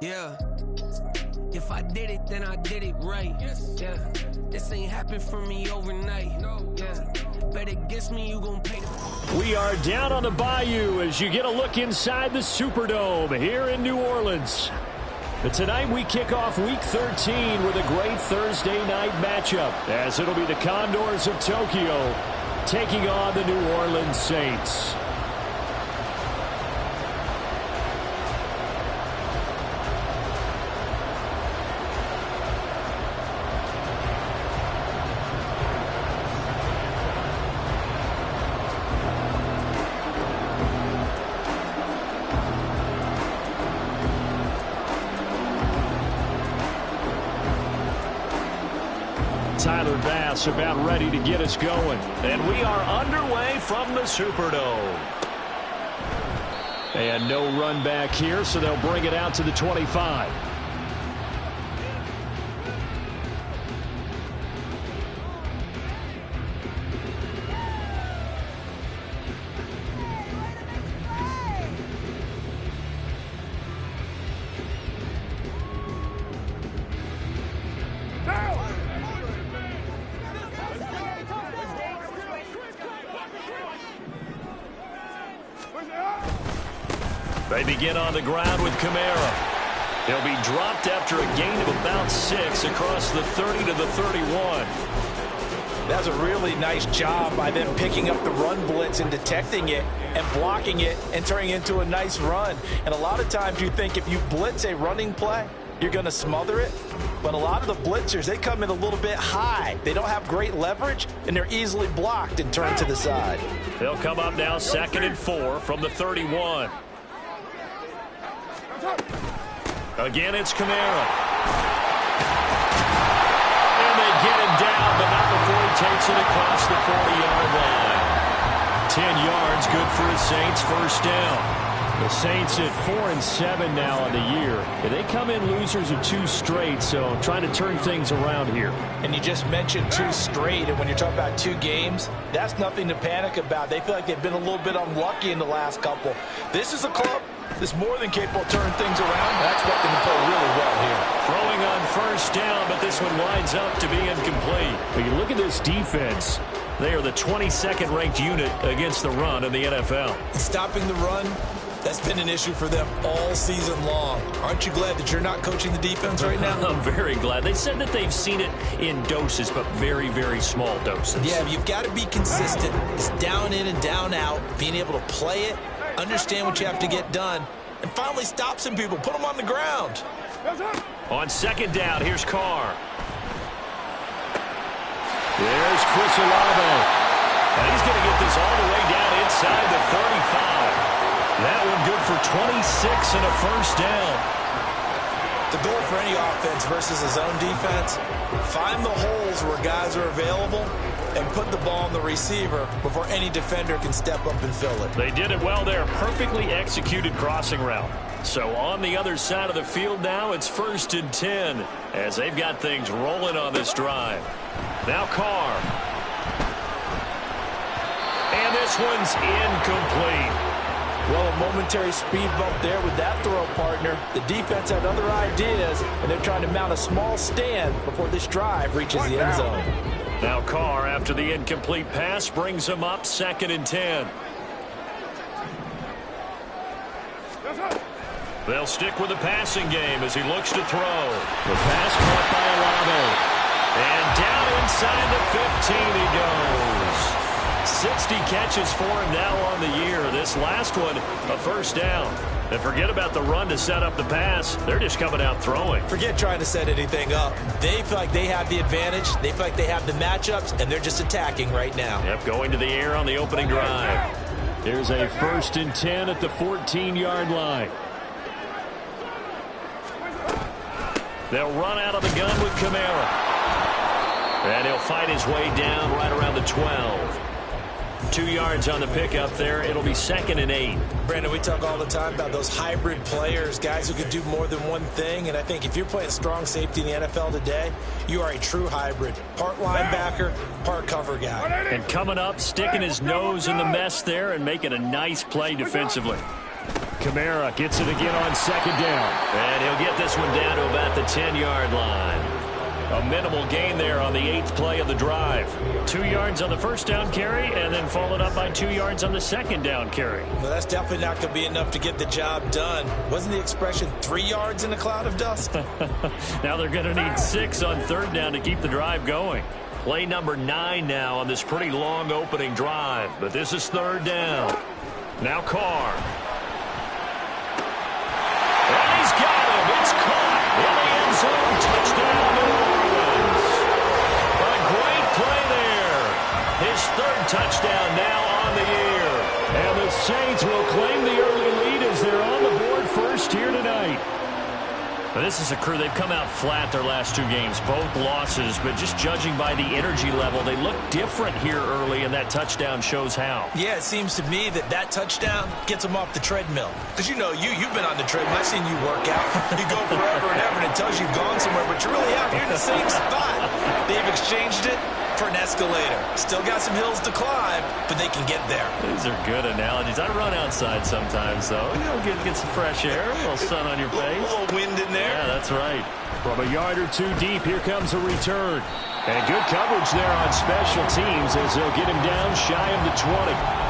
Yeah. If I did it, then I did it right. Yeah. This ain't happened for me overnight. Yeah. Bet against me, you gon' pay the... We are down on the bayou as you get a look inside the Superdome here in New Orleans. But tonight we kick off Week 13 with a great Thursday night matchup, as it'll be the Condors of Tokyo taking on the New Orleans Saints. About ready to get us going. And we are underway from the Superdome. And no run back here, so they'll bring it out to the 25. They begin on the ground with Kamara. He'll be dropped after a gain of about 6 across the 30 to the 31. That's a really nice job by them picking up the run blitz and detecting it and blocking it and turning it into a nice run. And a lot of times you think if you blitz a running play, you're going to smother it. But a lot of the blitzers, they come in a little bit high. They don't have great leverage, and they're easily blocked and turned to the side. They'll come up now 2nd and 4 from the 31. Again, it's Kamara. And they get him down, but not before he takes it across the 40-yard line. 10 yards, good for the Saints, first down. The Saints at 4-7 now on the year. They come in losers of 2 straight, so trying to turn things around here. And you just mentioned 2 straight, and when you're talking about 2 games, that's nothing to panic about. They feel like they've been a little bit unlucky in the last couple. This is a club that's more than capable of turning things around. That's what they play really well here. Throwing on first down, but this one winds up to be incomplete. But you look at this defense. They are the 22nd ranked unit against the run in the NFL. Stopping the run, that's been an issue for them all season long. Aren't you glad that you're not coaching the defense right now? I'm very glad. They said that they've seen it in doses, but very, very small doses. Yeah, you've got to be consistent. It's down in and down out, being able to play it, understand what you have to get done, and finally stop some people, put them on the ground. On 2nd down, here's Carr. There's Chris Olave. And he's going to get this all the way down inside the 35. That one good for 26 and a first down. The goal for any offense versus a zone defense, find the holes where guys are available and put the ball on the receiver before any defender can step up and fill it. They did it well there. Perfectly executed crossing route. So on the other side of the field now, it's 1st and 10 as they've got things rolling on this drive. Now Carr. And this one's incomplete. Well, a momentary speed bump there with that throw partner. The defense had other ideas, and they're trying to mount a small stand before this drive reaches the end zone. Now Carr, after the incomplete pass, brings him up 2nd and 10. They'll stick with the passing game as he looks to throw. The pass caught by Olave. And down inside the 15 he goes. 60 catches for him now on the year. This last one, a first down. And forget about the run to set up the pass. They're just coming out throwing. Forget trying to set anything up. They feel like they have the advantage. They feel like they have the matchups, and they're just attacking right now. Yep, going to the air on the opening drive. Here's a 1st and 10 at the 14-yard line. They'll run out of the gun with Kamara. And he'll fight his way down right around the 12. 2 yards on the pickup there. It'll be 2nd and 8. Brandon, we talk all the time about those hybrid players, guys who could do more than one thing. And I think if you're playing strong safety in the NFL today, you are a true hybrid. Part linebacker, part cover guy. And coming up, sticking his nose in the mess there and making a nice play defensively. Kamara gets it again on 2nd down. And he'll get this one down to about the 10-yard line. A minimal gain there on the 8th play of the drive. 2 yards on the first down carry, and then followed up by 2 yards on the 2nd down carry. Well, that's definitely not going to be enough to get the job done. Wasn't the expression 3 yards in a cloud of dust? Now they're going to need 6 on 3rd down to keep the drive going. Play number 9 now on this pretty long opening drive. But this is 3rd down. Now Carr. And he's got him. It's caught in the end zone. Touchdown, New Orleans. A great play there. His 3rd touchdown now on the year. And the Saints will claim the early lead as they're on the board first here tonight. Now, this is a crew. They've come out flat their last 2 games, both losses, but just judging by the energy level, they look different here early, and that touchdown shows how. Yeah, it seems to me that touchdown gets them off the treadmill. Because you've been on the treadmill. I've seen you work out. You go forever and ever, and it tells you've gone somewhere, but you're really out here in the same spot. They've exchanged it for an escalator. Still got some hills to climb, but they can get there. These are good analogies. I run outside sometimes, though. Get some fresh air, a little sun on your face. A little wind in there. Yeah, that's right. From a yard or 2 deep, here comes a return. And good coverage there on special teams as they'll get him down shy of the 20.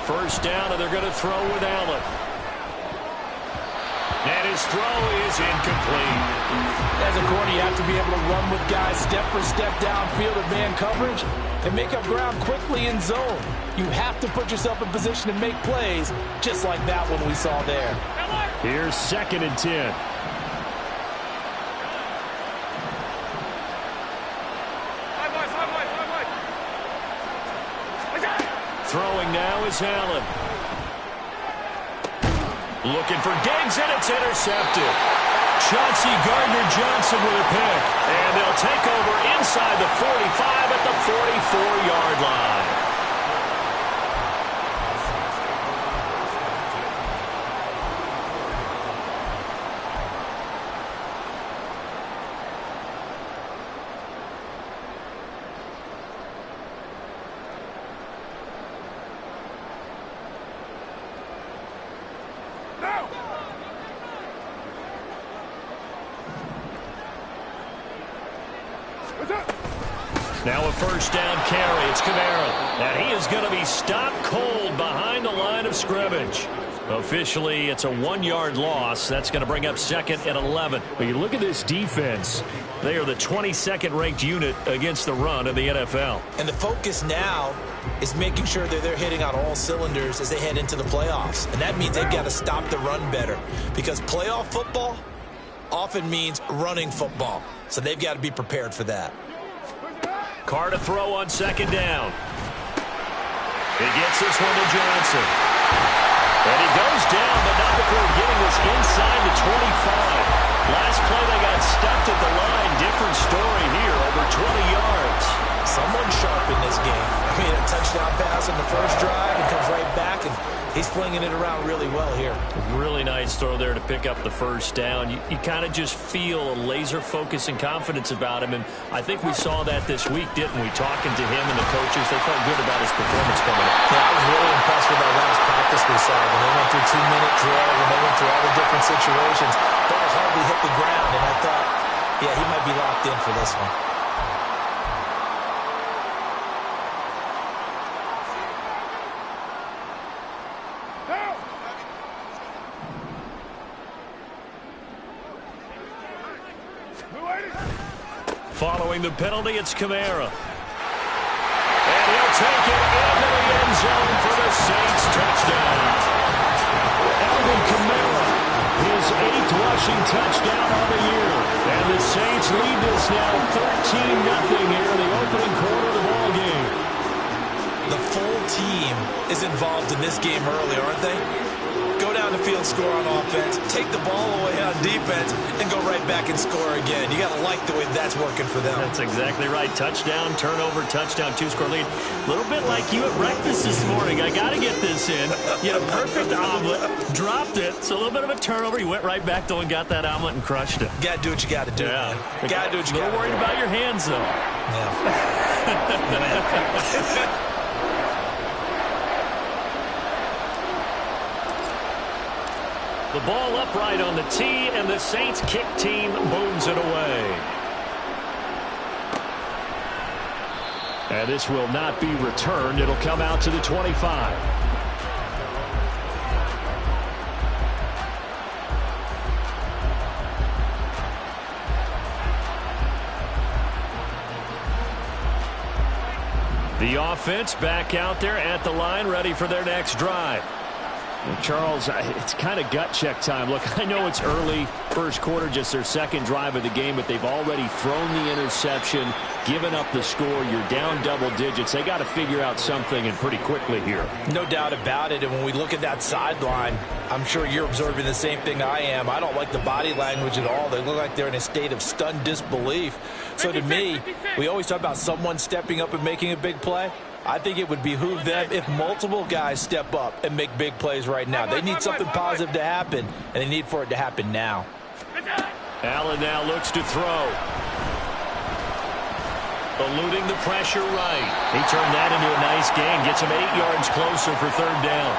First down, and they're going to throw with Allen. And his throw is incomplete. As a corner, you have to be able to run with guys step for step downfield in man coverage and make up ground quickly in zone. You have to put yourself in position to make plays, just like that one we saw there. Here's 2nd and 10. Throwing now is Allen. Looking for Diggs, and it's intercepted. Chauncey Gardner-Johnson with a pick. And they'll take over inside the 45 at the 44-yard line. Now a first down carry. It's Kamara. And he is going to be stopped cold behind the line of scrimmage. Officially, it's a 1-yard loss. That's going to bring up 2nd and 11. But you look at this defense. They are the 22nd ranked unit against the run in the NFL. And the focus now is making sure that they're hitting on all cylinders as they head into the playoffs. And that means they've got to stop the run better. Because playoff football often means running football. So they've got to be prepared for that. Carr to throw on 2nd down. He gets this one to Johnson. And he goes down, but not before getting this inside the 25. Last play they got stuffed at the line. Different story here, over 20 yards. Someone sharp in this game. I mean, a touchdown pass in the first drive and comes right back, and he's flinging it around really well here. Really nice throw there to pick up the first down. You kind of just feel a laser focus and confidence about him, and I think we saw that this week, didn't we? Talking to him and the coaches, they felt good about his performance coming up. Yeah, I was really impressed with that last practice we saw. When they went through 2-minute drill, when they went through all the different situations, ball hardly hit the ground, and I thought, yeah, he might be locked in for this one. Following the penalty, it's Kamara. And he'll will take it into the end zone for the Saints touchdown. Alvin Kamara, his 8th rushing touchdown on the year. And the Saints lead this now 14-0 here in the opening quarter of the ball game. The full team is involved in this game early, aren't they? Go down the field, score on offense, take the ball away on defense, and go right back and score again. You got to like the way that's working for them. That's exactly right. Touchdown, turnover, touchdown, 2-score lead. A little bit like you at breakfast this morning. I got to get this in. You had a perfect omelet, dropped it. So a little bit of a turnover. You went right back, though, and got that omelet and crushed it. Got to do what you got to do, yeah. man. Got to do what you got to do. A little worried about your hands, though. Yeah. The ball upright on the tee, and the Saints kick team booms it away. And this will not be returned. It'll come out to the 25. The offense back out there at the line, ready for their next drive. Well, Charles, it's kind of gut check time. Look, I know it's early, first quarter, just their second drive of the game, but they've already thrown the interception, given up the score. You're down double digits. They got to figure out something, and pretty quickly here. No doubt about it. And when we look at that sideline, I'm sure you're observing the same thing I am. I don't like the body language at all. They look like they're in a state of stunned disbelief. So to me, we always talk about someone stepping up and making a big play. I think it would behoove them if multiple guys step up and make big plays right now. They need something positive to happen, and they need for it to happen now. Allen now looks to throw. Eluding the pressure right. He turned that into a nice gain. Gets him 8 yards closer for third down.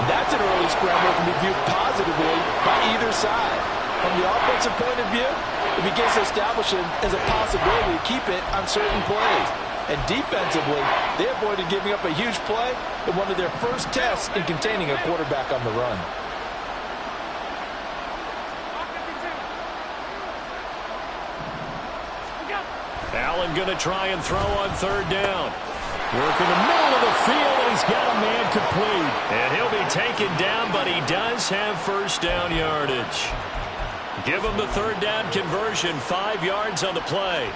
That's an early scramble that can be viewed positively by either side. From the offensive point of view, it begins to establish it as a possibility to keep it on certain plays. And defensively, they avoided giving up a huge play in one of their first tests in containing a quarterback on the run. Allen going to try and throw on third down. Working the middle of the field, and he's got a man complete. And he'll be taken down, but he does have first down yardage. Give him the third down conversion, 5 yards on the play.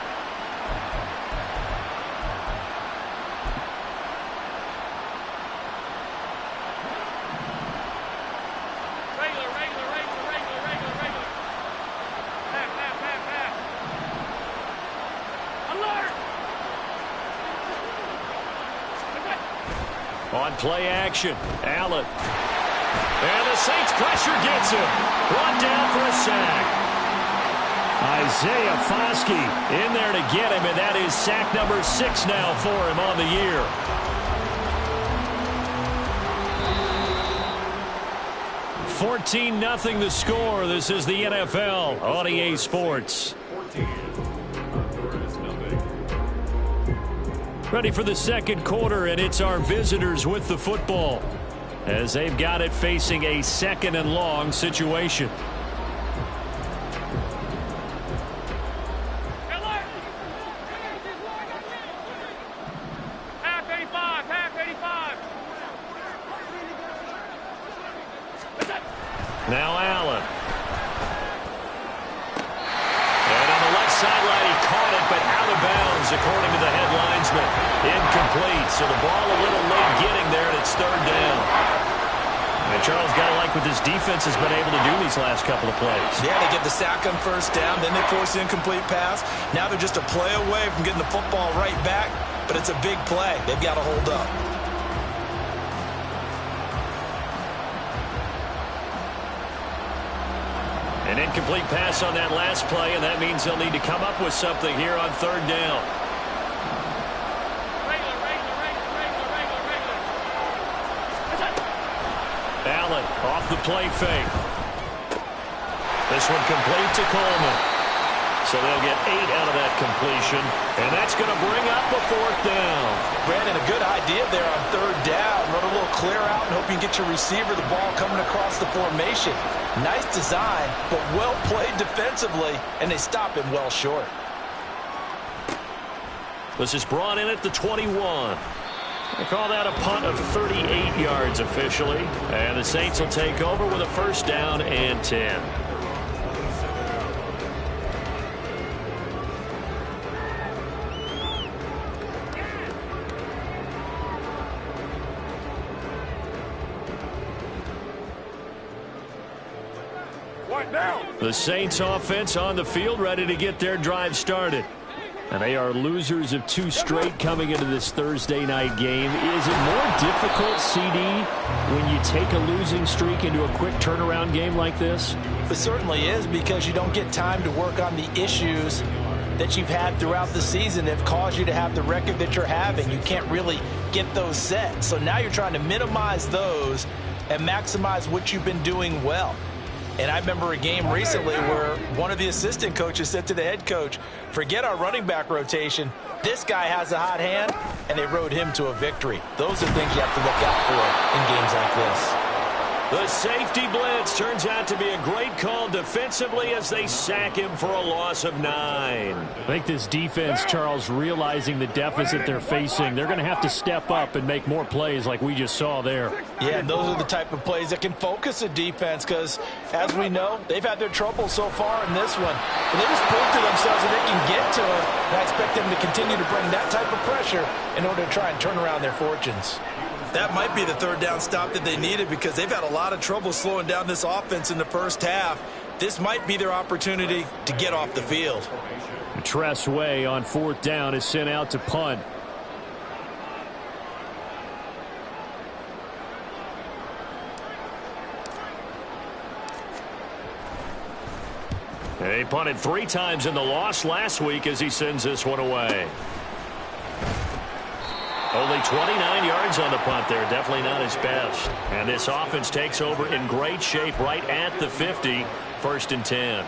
On play action, Allen. And the Saints pressure gets him. Brought down for a sack. Isaiah Foskey in there to get him, and that is sack number 6 now for him on the year. $14-0 the score. This is the NFL on EA Sports. Ready for the second quarter, and it's our visitors with the football as they've got it facing a 2nd and long situation. Half 85. Now Allen. And on the left sideline, he caught it, but out of bounds, according to the head linesman. Incomplete, so the ball a little late getting there, and it's third down. And Charles, got to like what this defense has been able to do these last couple of plays. Yeah, they get the sack on first down, then they force the incomplete pass. Now they're just a play away from getting the football right back, but it's a big play. They've got to hold up. An incomplete pass on that last play, and that means they'll need to come up with something here on third down. Allen off the play fake. This one complete to Coleman. So they'll get 8 out of that completion, and that's going to bring up a 4th down. Brandon, a good idea there on third down. Run a little clear out and hope you can get your receiver the ball coming across the formation. Nice design, but well played defensively, and they stop him well short. This is brought in at the 21. They call that a punt of 38 yards officially. And the Saints will take over with a first down and 10. The Saints offense on the field, ready to get their drive started. And they are losers of 2 straight coming into this Thursday night game. Is it more difficult, CD, when you take a losing streak into a quick turnaround game like this? It certainly is, because you don't get time to work on the issues that you've had throughout the season that have caused you to have the record that you're having. You can't really get those set. So now you're trying to minimize those and maximize what you've been doing well. And I remember a game recently where one of the assistant coaches said to the head coach, forget our running back rotation. This guy has a hot hand, and they rode him to a victory. Those are things you have to look out for in games like this. The safety blitz turns out to be a great call defensively as they sack him for a loss of 9. I think this defense, Charles, realizing the deficit they're facing, they're going to have to step up and make more plays like we just saw there. Yeah, and those are the type of plays that can focus a defense because, as we know, they've had their trouble so far in this one. But they just prove to themselves that they can get to it, and I expect them to continue to bring that type of pressure in order to try and turn around their fortunes. That might be the third down stop that they needed because they've had a lot of trouble slowing down this offense in the first half. This might be their opportunity to get off the field. Tress Way on 4th down is sent out to punt. He punted 3 times in the loss last week as he sends this one away. Only 29 yards on the punt there. Definitely not his best. And this offense takes over in great shape right at the 50. 1st and 10.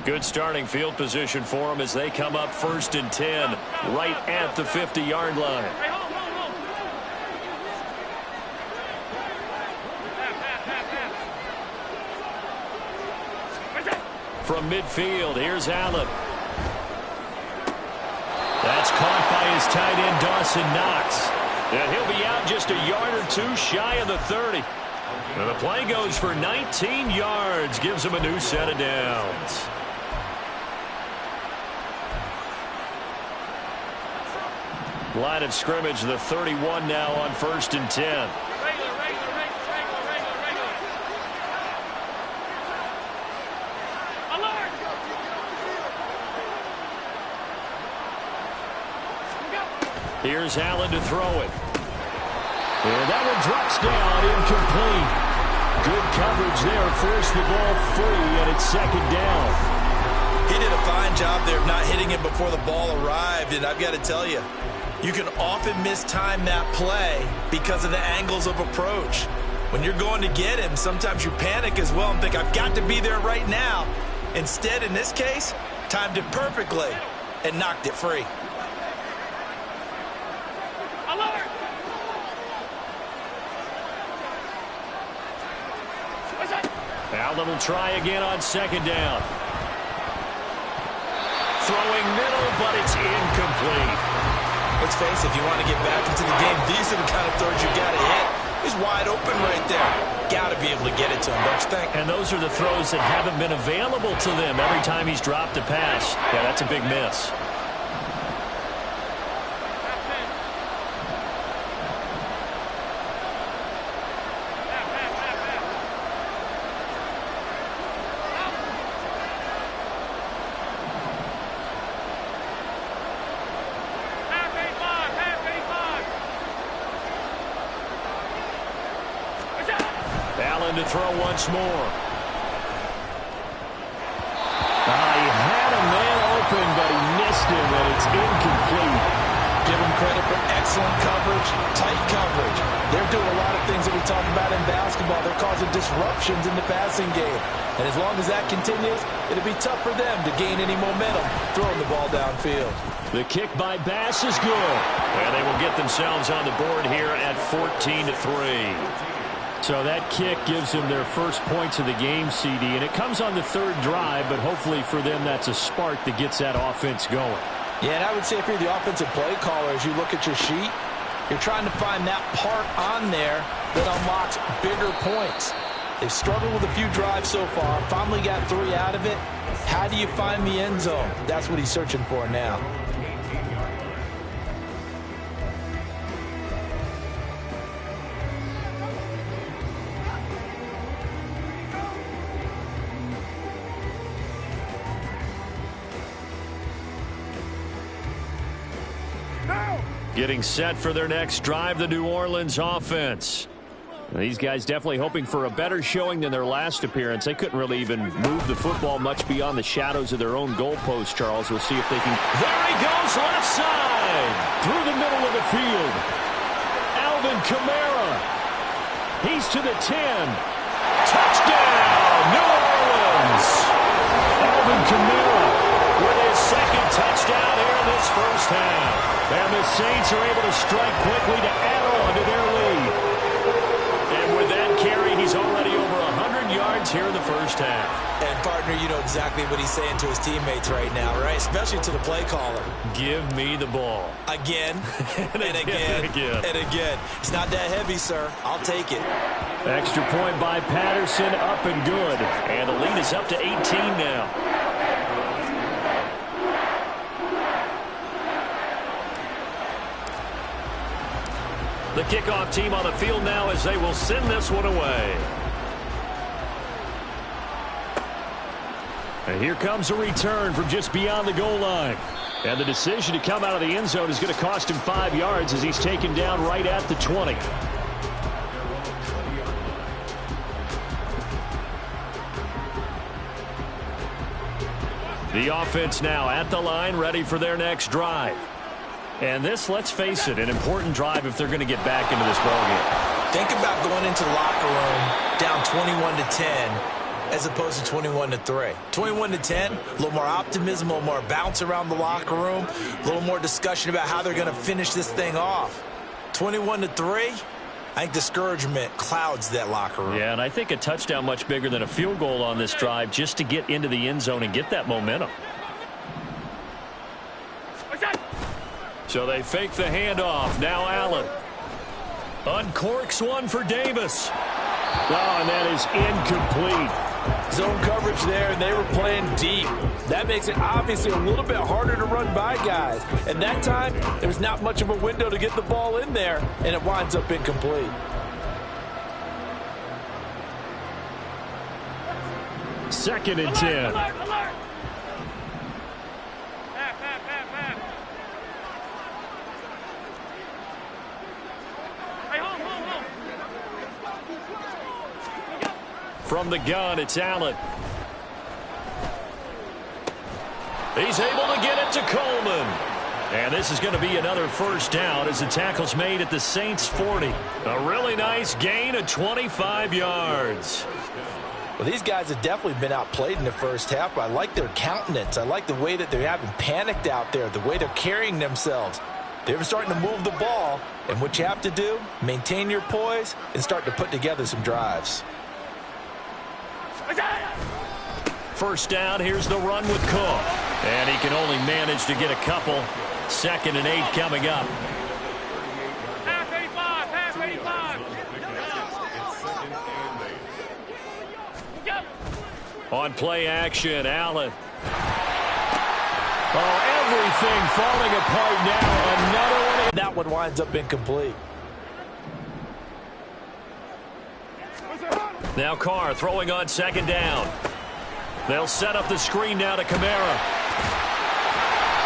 Good starting field position for them as they come up 1st and 10 right at the 50-yard line. From midfield, here's Allen. That's caught by his tight end, Dawson Knox. And he'll be out just a yard or 2 shy of the 30. And the play goes for 19 yards, gives him a new set of downs. Line of scrimmage, the 31 now on 1st and 10. Here's Allen to throw it. And that one drops down, incomplete. Good coverage there, forced the ball free, and it's 2nd down. He did a fine job there of not hitting it before the ball arrived, and I've got to tell you, you can often mistime that play because of the angles of approach. When you're going to get him, sometimes you panic as well and think, I've got to be there right now. Instead, in this case, timed it perfectly and knocked it free. Allen will try again on 2nd down. Throwing middle, but it's incomplete. Let's face it, if you want to get back into the game, these are the kind of throws you got to hit. He's wide open right there. Got to be able to get it to him, don't you think? And those are the throws that haven't been available to them every time he's dropped a pass. Yeah, that's a big miss. To throw once more. He had a man open, but he missed him, and it's incomplete. Give him credit for Excellent coverage, tight coverage. They're doing a lot of things that we talk about in basketball. They're causing disruptions in the passing game. And as long as that continues, it'll be tough for them to gain any momentum throwing the ball downfield. The kick by Bass is good. And they will get themselves on the board here at 14-3. So that kick gives them their first points of the game, CD, and it comes on the third drive, but hopefully for them that's a spark that gets that offense going. Yeah, and I would say if you're the offensive play caller, as you look at your sheet, you're trying to find that part on there that unlocks bigger points. They've struggled with a few drives so far, finally got 3 out of it. How do you find the end zone? That's what he's searching for now. Getting set for their next drive, the New Orleans offense. These guys definitely hoping for a better showing than their last appearance. They couldn't really even move the football much beyond the shadows of their own goalpost, Charles. We'll see if they can. There he goes, left side. Through the middle of the field. Alvin Kamara. He's to the 10. Touchdown, New Orleans. Alvin Kamara with his second touchdown here in this first half. And the Saints are able to strike quickly to add on to their lead. And with that carry, he's already over 100 yards here in the first half. And, partner, you know exactly what he's saying to his teammates right now, right? Especially to the play caller. Give me the ball. Again, and again, and again. It's not that heavy, sir. I'll take it. Extra point by Patterson, up and good. And the lead is up to 18 now. The kickoff team on the field now as they will send this one away. And here comes a return from just beyond the goal line. And the decision to come out of the end zone is going to cost him 5 yards as he's taken down right at the 20. The offense now at the line, ready for their next drive. And this, let's face it, an important drive if they're going to get back into this ballgame. Think about going into the locker room down 21-10 as opposed to 21-3. 21-10, a little more optimism, a little more bounce around the locker room, a little more discussion about how they're going to finish this thing off. 21-3, I think discouragement clouds that locker room. Yeah, and I think a touchdown much bigger than a field goal on this drive just to get into the end zone and get that momentum. So they fake the handoff. Now Allen. Uncorks one for Davis. Oh, and that is incomplete. Zone coverage there, and they were playing deep. That makes it obviously a little bit harder to run by guys. And that time, there's not much of a window to get the ball in there, and it winds up incomplete. Second and 10. Alert, alert. Pass. Hey, home. From the gun, it's Allen. He's able to get it to Coleman. And this is going to be another first down as the tackle's made at the Saints' 40. A really nice gain of 25 yards. Well, these guys have definitely been outplayed in the first half. I like their countenance. I like the way that they haven't panicked out there, the way they're carrying themselves. They're starting to move the ball, and what you have to do, maintain your poise and start to put together some drives. First down, here's the run with Cook. And he can only manage to get a couple. 2nd and 8 coming up. Pass 85. On play action, Allen. Oh, everything falling apart now. Another one. That one winds up incomplete. Now Carr throwing on 2nd down. They'll set up the screen now to Kamara.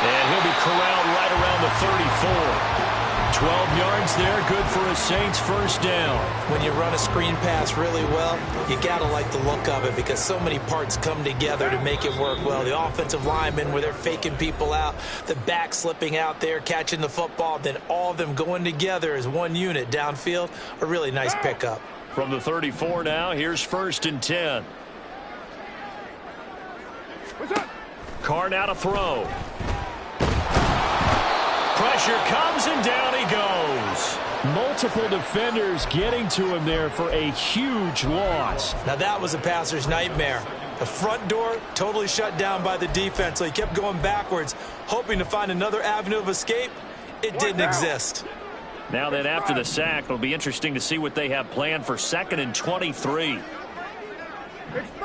And he'll be corralled right around the 34. 12 yards there, good for a Saints first down. When you run a screen pass really well, you got to like the look of it because so many parts come together to make it work well. The offensive linemen where they're faking people out, the back slipping out there, catching the football, then all of them going together as one unit downfield. A really nice pickup. From the 34 now, here's 1st and 10. Carr now to throw. Pressure comes and down he goes. Multiple defenders getting to him there for a huge loss. Now that was a passer's nightmare. The front door totally shut down by the defense, so he kept going backwards, hoping to find another avenue of escape. It didn't exist. Now then, after the sack, it'll be interesting to see what they have planned for 2nd and 23.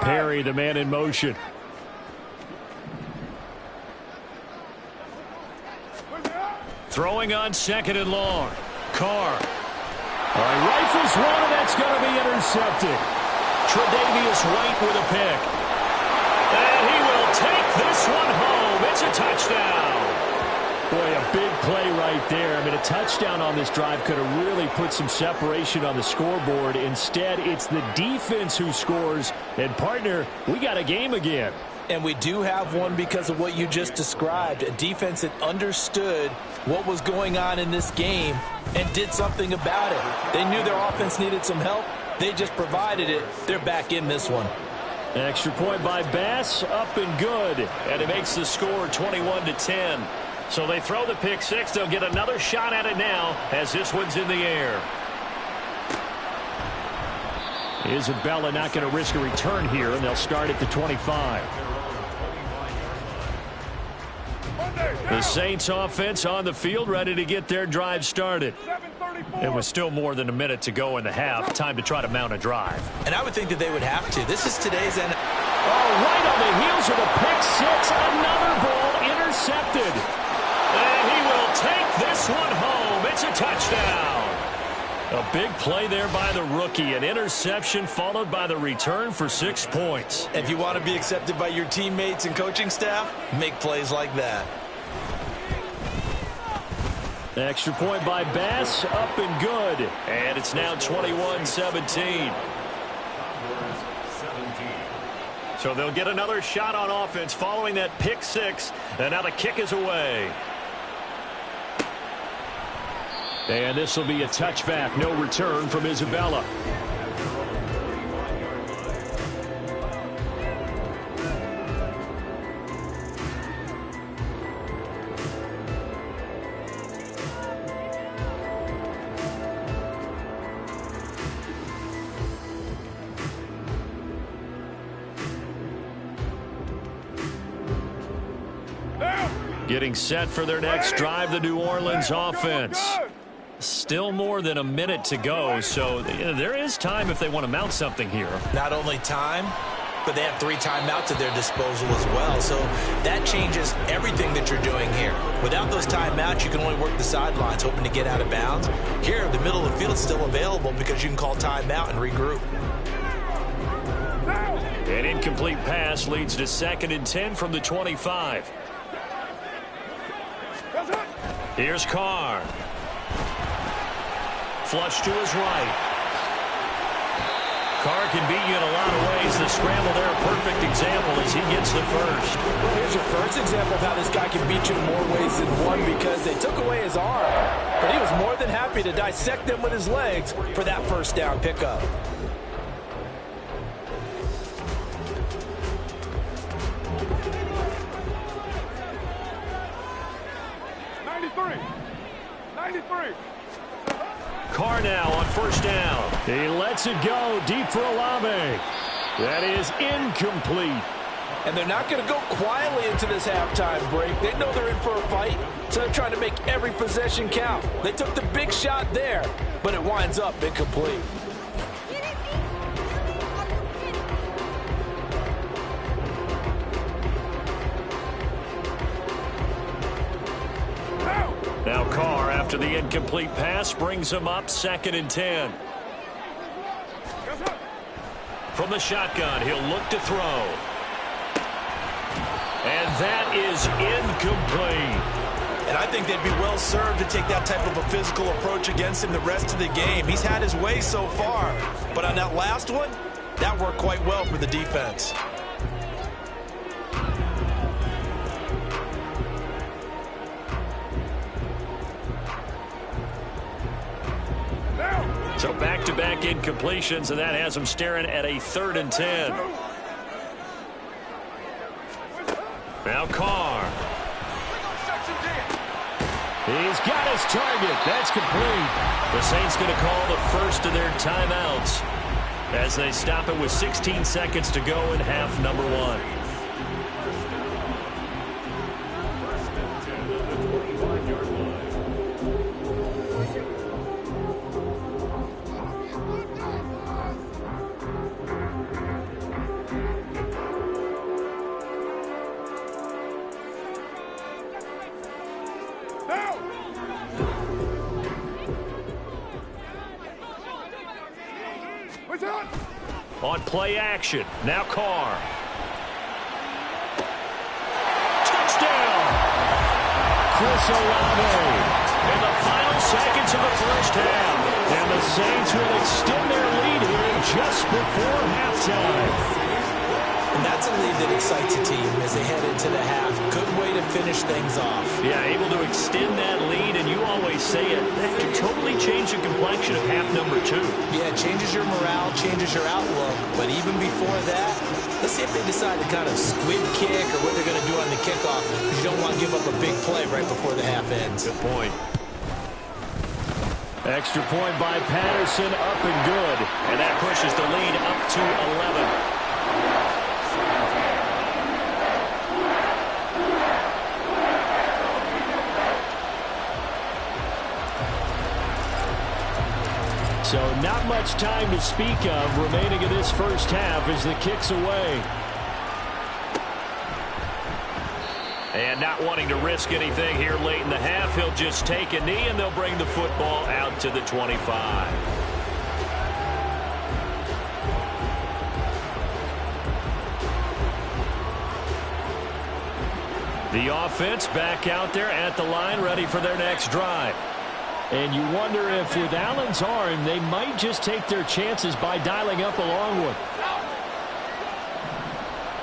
Perry, the man in motion. Throwing on 2nd and long. Carr. All right, rifles one, and that's going to be intercepted. Tre'Davious White with a pick. And he will take this one home. It's a touchdown. Boy, a big play right there. I mean, a touchdown on this drive could have really put some separation on the scoreboard. Instead, it's the defense who scores. And, partner, we got a game again. And we do have one because of what you just described. A defense that understood what was going on in this game and did something about it. They knew their offense needed some help. They just provided it. They're back in this one. Extra point by Bass, up and good. And it makes the score 21-10. So they throw the pick six. They'll get another shot at it now as this one's in the air. Isabella not going to risk a return here, and they'll start at the 25. The Saints offense on the field, ready to get their drive started. It was still more than a minute to go in the half. Time to try to mount a drive. And I would think that they would have to. This is today's end. Oh, right on the heels of a pick six. Another ball intercepted. And he will take this one home. It's a touchdown. A big play there by the rookie. An interception followed by the return for 6 points. If you want to be accepted by your teammates and coaching staff, make plays like that. Extra point by Bass, up and good. And it's now 21-17. So they'll get another shot on offense following that pick six. And now the kick is away. And this will be a touchback. No return from Isabella. Getting set for their next drive, the New Orleans offense. Still more than a minute to go, so there is time if they want to mount something here. Not only time, but they have 3 timeouts at their disposal as well. So that changes everything that you're doing here. Without those timeouts, you can only work the sidelines, hoping to get out of bounds. Here, the middle of the field is still available because you can call timeout and regroup. An incomplete pass leads to 2nd and 10 from the 25. Here's Carr. Flush to his right. Carr can beat you in a lot of ways. The scramble there, a perfect example as he gets the first. Well, here's your first example of how this guy can beat you in more ways than one because they took away his arm. But he was more than happy to dissect them with his legs for that first down pickup. Carr now on first down. He lets it go deep for Olave. That is incomplete. And they're not going to go quietly into this halftime break. They know they're in for a fight, so they're trying to make every possession count. They took the big shot there, but it winds up incomplete. Now Carr, after the incomplete pass, brings him up 2nd and 10. From the shotgun, he'll look to throw. And that is incomplete. And I think they'd be well served to take that type of a physical approach against him the rest of the game. He's had his way so far. But on that last one, that worked quite well for the defense. So back-to-back incompletions, and that has him staring at a 3rd and 10. Now Carr. He's got his target. That's complete. The Saints going to call the first of their timeouts as they stop it with 16 seconds to go in half number 1. On play action, now Carr. Touchdown! Chris Olave in the final seconds of the first half. And the Saints will extend their lead here just before halftime. And that's a lead that excites a team as they head into the half. Good way to finish things off. Yeah, able to extend that lead, and you always say it, that can totally change the complexion of half number 2. Yeah, it changes your morale, changes your outlook. But even before that, let's see if they decide to kind of squib kick or what they're going to do on the kickoff, because you don't want to give up a big play right before the half ends. Good point. Extra point by Patterson, up and good. And that pushes the lead up to 11. So not much time to speak of remaining in this first half as the kick's away. And not wanting to risk anything here late in the half, he'll just take a knee and they'll bring the football out to the 25. The offense back out there at the line, ready for their next drive. And you wonder if with Allen's arm, they might just take their chances by dialing up a long one.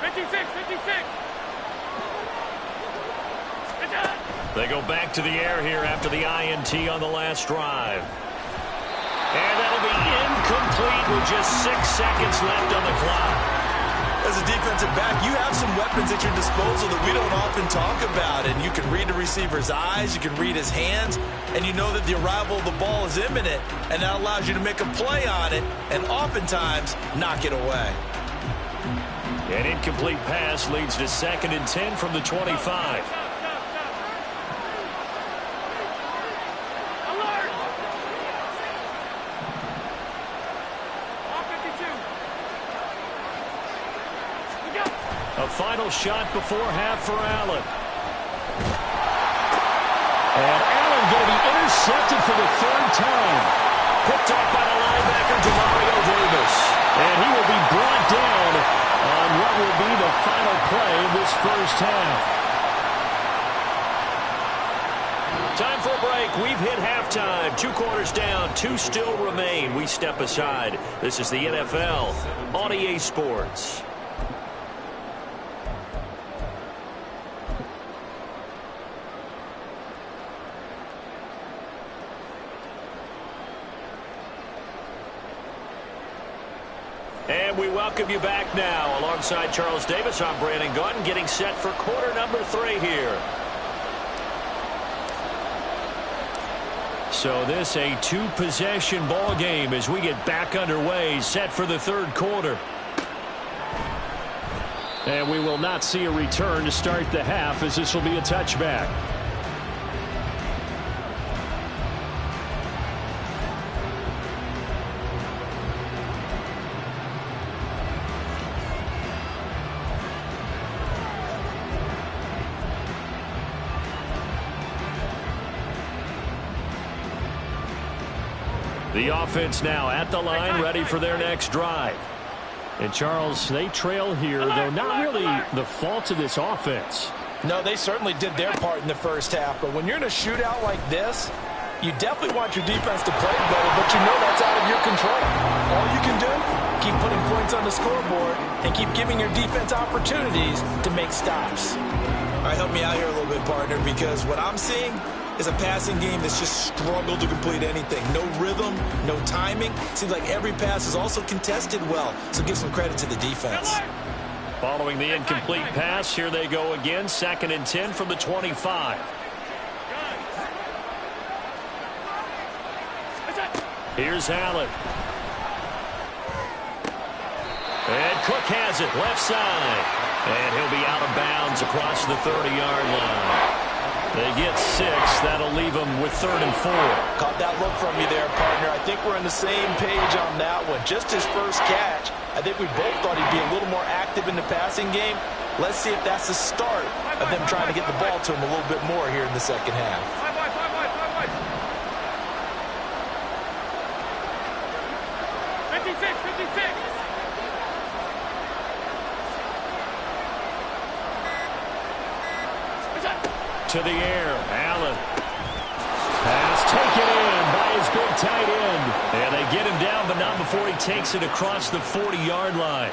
56, 56. They go back to the air here after the INT on the last drive. And that'll be incomplete with just 6 seconds left on the clock. As a defensive back, you have some weapons at your disposal that we don't often talk about. And you can read the receiver's eyes, you can read his hands, and you know that the arrival of the ball is imminent. And that allows you to make a play on it and oftentimes knock it away. An incomplete pass leads to 2nd and 10 from the 25. A final shot before half for Allen. And Allen going to be intercepted for the 3rd time. Picked up by the linebacker, Demario Davis. And he will be brought down on what will be the final play of this first half. Time for a break. We've hit halftime. 2 quarters down, 2 still remain. We step aside. This is the NFL on EA Sports. And we welcome you back now. Alongside Charles Davis, I'm Brandon Gunn, getting set for quarter number 3 here. So this a 2-possession ball game as we get back underway, set for the 3rd quarter. And we will not see a return to start the half, as this will be a touchback. The offense now at the line, ready for their next drive. And Charles, they trail here, though not really the fault of this offense. No, they certainly did their part in the first half, but when you're in a shootout like this, you definitely want your defense to play better, but you know that's out of your control. All you can do, keep putting points on the scoreboard and keep giving your defense opportunities to make stops. All right, help me out here a little bit, partner, because what I'm seeing is a passing game that's just struggled to complete anything. No rhythm, no timing. Seems like every pass is also contested well, so give some credit to the defense. Following the incomplete pass, here they go again. 2nd and 10 from the 25. Here's Allen. And Cook has it left side. And he'll be out of bounds across the 30-yard line. They get 6. That'll leave them with 3rd and 4. Caught that look from you there, partner. I think we're on the same page on that one. Just his first catch. I think we both thought he'd be a little more active in the passing game. Let's see if that's the start of them trying to get the ball to him a little bit more here in the second half. 56. To the air, Allen. Pass taken in by his big tight end. And they get him down, but not before he takes it across the 40-yard line.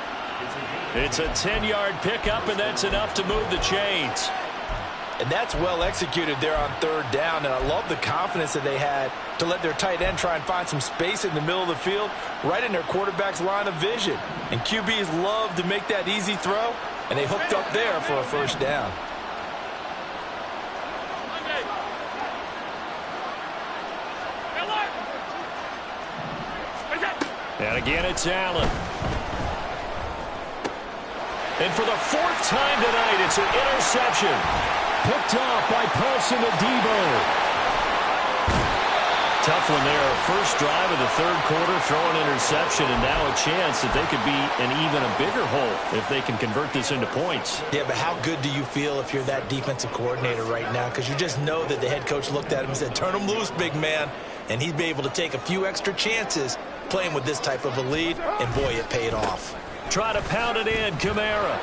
It's a 10-yard pickup, and that's enough to move the chains. And that's well executed there on 3rd down, and I love the confidence that they had to let their tight end try and find some space in the middle of the field, right in their quarterback's line of vision. And QBs love to make that easy throw, and they hooked up there for a 1st down. And again, it's Allen. And for the 4th time tonight, it's an interception. Picked off by Paulson Adebo. Tough one there. First drive of the 3rd quarter, throw an interception, and now a chance that they could be in even a bigger hole if they can convert this into points. Yeah, but how good do you feel if you're that defensive coordinator right now? Because you just know that the head coach looked at him and said, turn him loose, big man. And he'd be able to take a few extra chances playing with this type of a lead, and boy, it paid off. Try to pound it in, Kamara.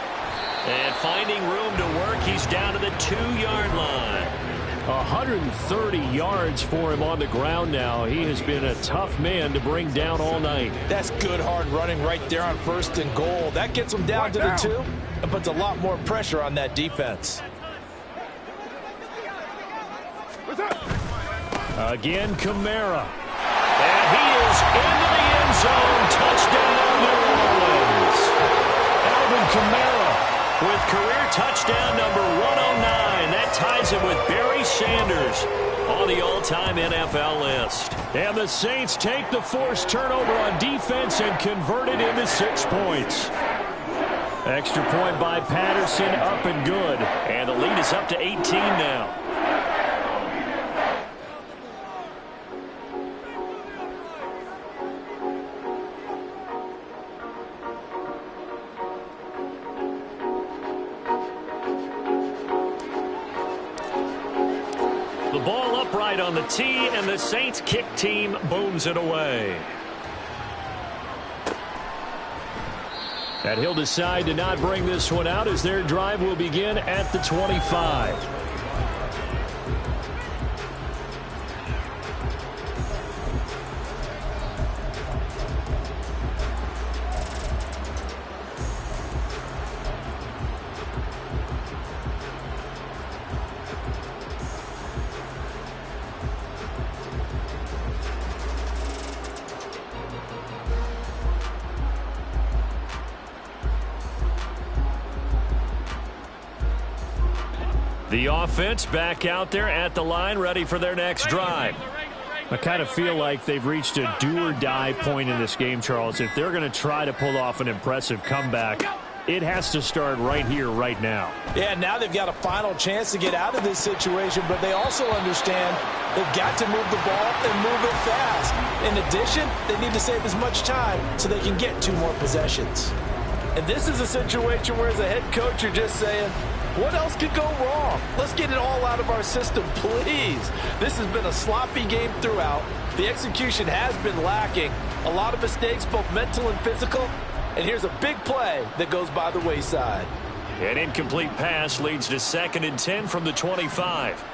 And finding room to work, he's down to the 2-yard line. 130 yards for him on the ground now. He has been a tough man to bring down all night. That's good hard running right there on 1st and goal. That gets them down to the 2 and puts a lot more pressure on that defense. Again, Kamara. And he is into the end zone. Touchdown, New Orleans. Alvin Kamara with career touchdown number 109. That ties him with Barry Sanders on the all-time NFL list. And the Saints take the forced turnover on defense and convert it into 6 points. Extra point by Patterson, up and good. And the lead is up to 18 now. The ball upright on the tee, and the Saints kick team booms it away. And he'll decide to not bring this one out as their drive will begin at the 25. The offense back out there at the line, ready for their next drive. I kind of feel like they've reached a do-or-die point in this game, Charles. If they're going to try to pull off an impressive comeback, it has to start right here, right now. Yeah, now they've got a final chance to get out of this situation, but they also understand they've got to move the ball and move it fast. In addition, they need to save as much time so they can get 2 more possessions. And this is a situation where, as a head coach, you're just saying, what else could go wrong? Let's get it all out of our system, please. This has been a sloppy game throughout. The execution has been lacking. A lot of mistakes, both mental and physical. And here's a big play that goes by the wayside. An incomplete pass leads to 2nd and 10 from the 25.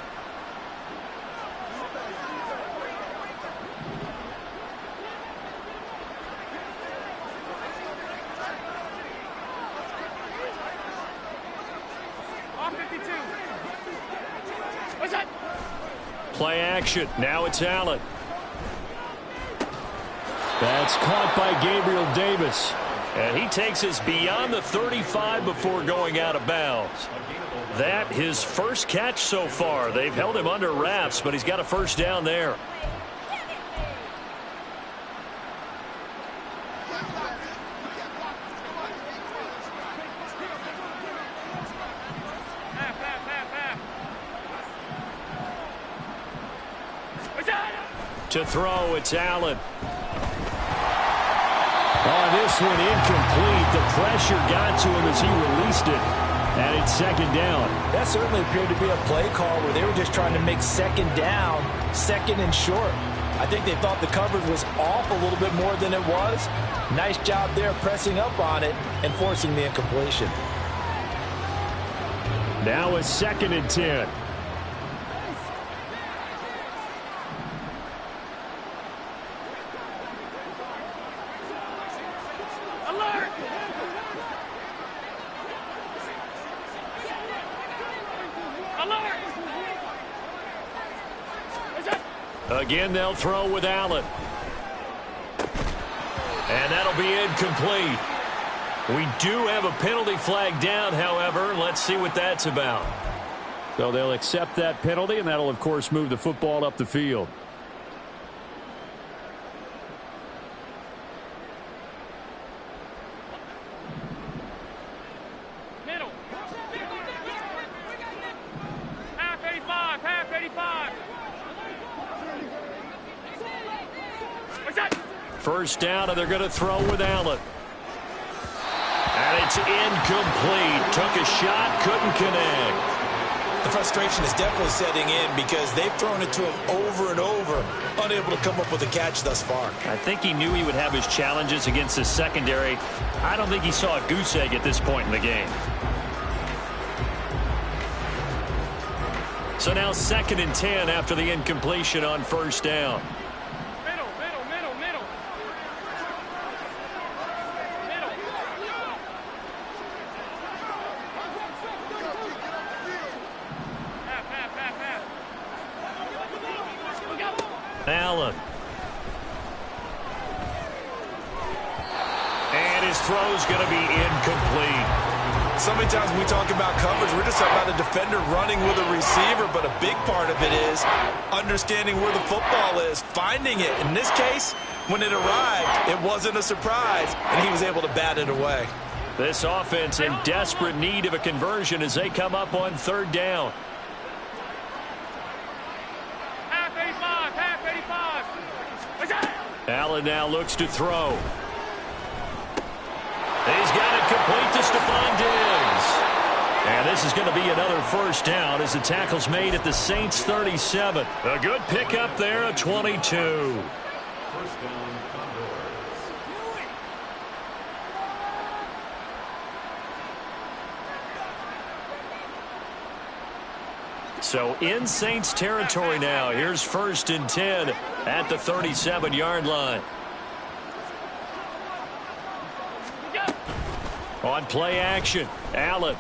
Play action. Now it's Allen. That's caught by Gabriel Davis. And he takes us beyond the 35 before going out of bounds. That his first catch so far. They've held him under wraps, but he's got a first down there. To throw, it's Allen. On this one, incomplete. The pressure got to him as he released it. And it's 2nd down. That certainly appeared to be a play call where they were just trying to make 2nd down, 2nd and short. I think they thought the coverage was off a little bit more than it was. Nice job there pressing up on it and forcing the incompletion. Now a 2nd and 10. Again, they'll throw with Allen. And that'll be incomplete. We do have a penalty flag down, however. Let's see what that's about. So they'll accept that penalty, and that'll, of course, move the football up the field. Middle. Half 85, half 85. First down, and they're going to throw with Allen. And it's incomplete. Took a shot, couldn't connect. The frustration is definitely setting in because they've thrown it to him over and over, unable to come up with a catch thus far. I think he knew he would have his challenges against his secondary. I don't think he saw a goose egg at this point in the game. So now 2nd and 10 after the incompletion on first down. Allen. And his throw's going to be incomplete. So many times when we talk about coverage, we're just talking about a defender running with a receiver, but a big part of it is understanding where the football is, finding it. In this case, when it arrived, it wasn't a surprise, and he was able to bat it away. This offense in desperate need of a conversion as they come up on 3rd down. Allen now looks to throw. He's got it complete to Stephon Diggs. And this is going to be another first down as the tackle's made at the Saints 37. A good pickup there at 22. First down, So in Saints territory now. Here's 1st and 10 at the 37-yard line. On play action, Allen.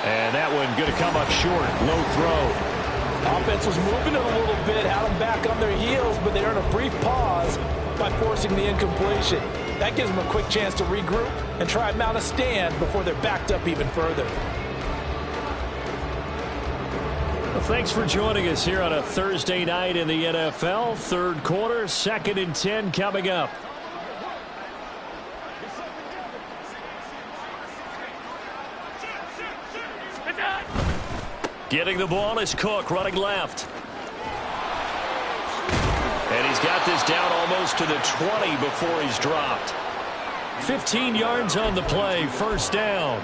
And that one going to come up short. Low throw. Offense was moving it a little bit, had them back on their heels, but they earned a brief pause by forcing the incompletion. That gives them a quick chance to regroup and try and mount a stand before they're backed up even further. Well, thanks for joining us here on a Thursday night in the NFL. 3rd quarter, 2nd and 10 coming up. Getting the ball is Cook running left. And he's got this down almost to the 20 before he's dropped. 15 yards on the play, first down.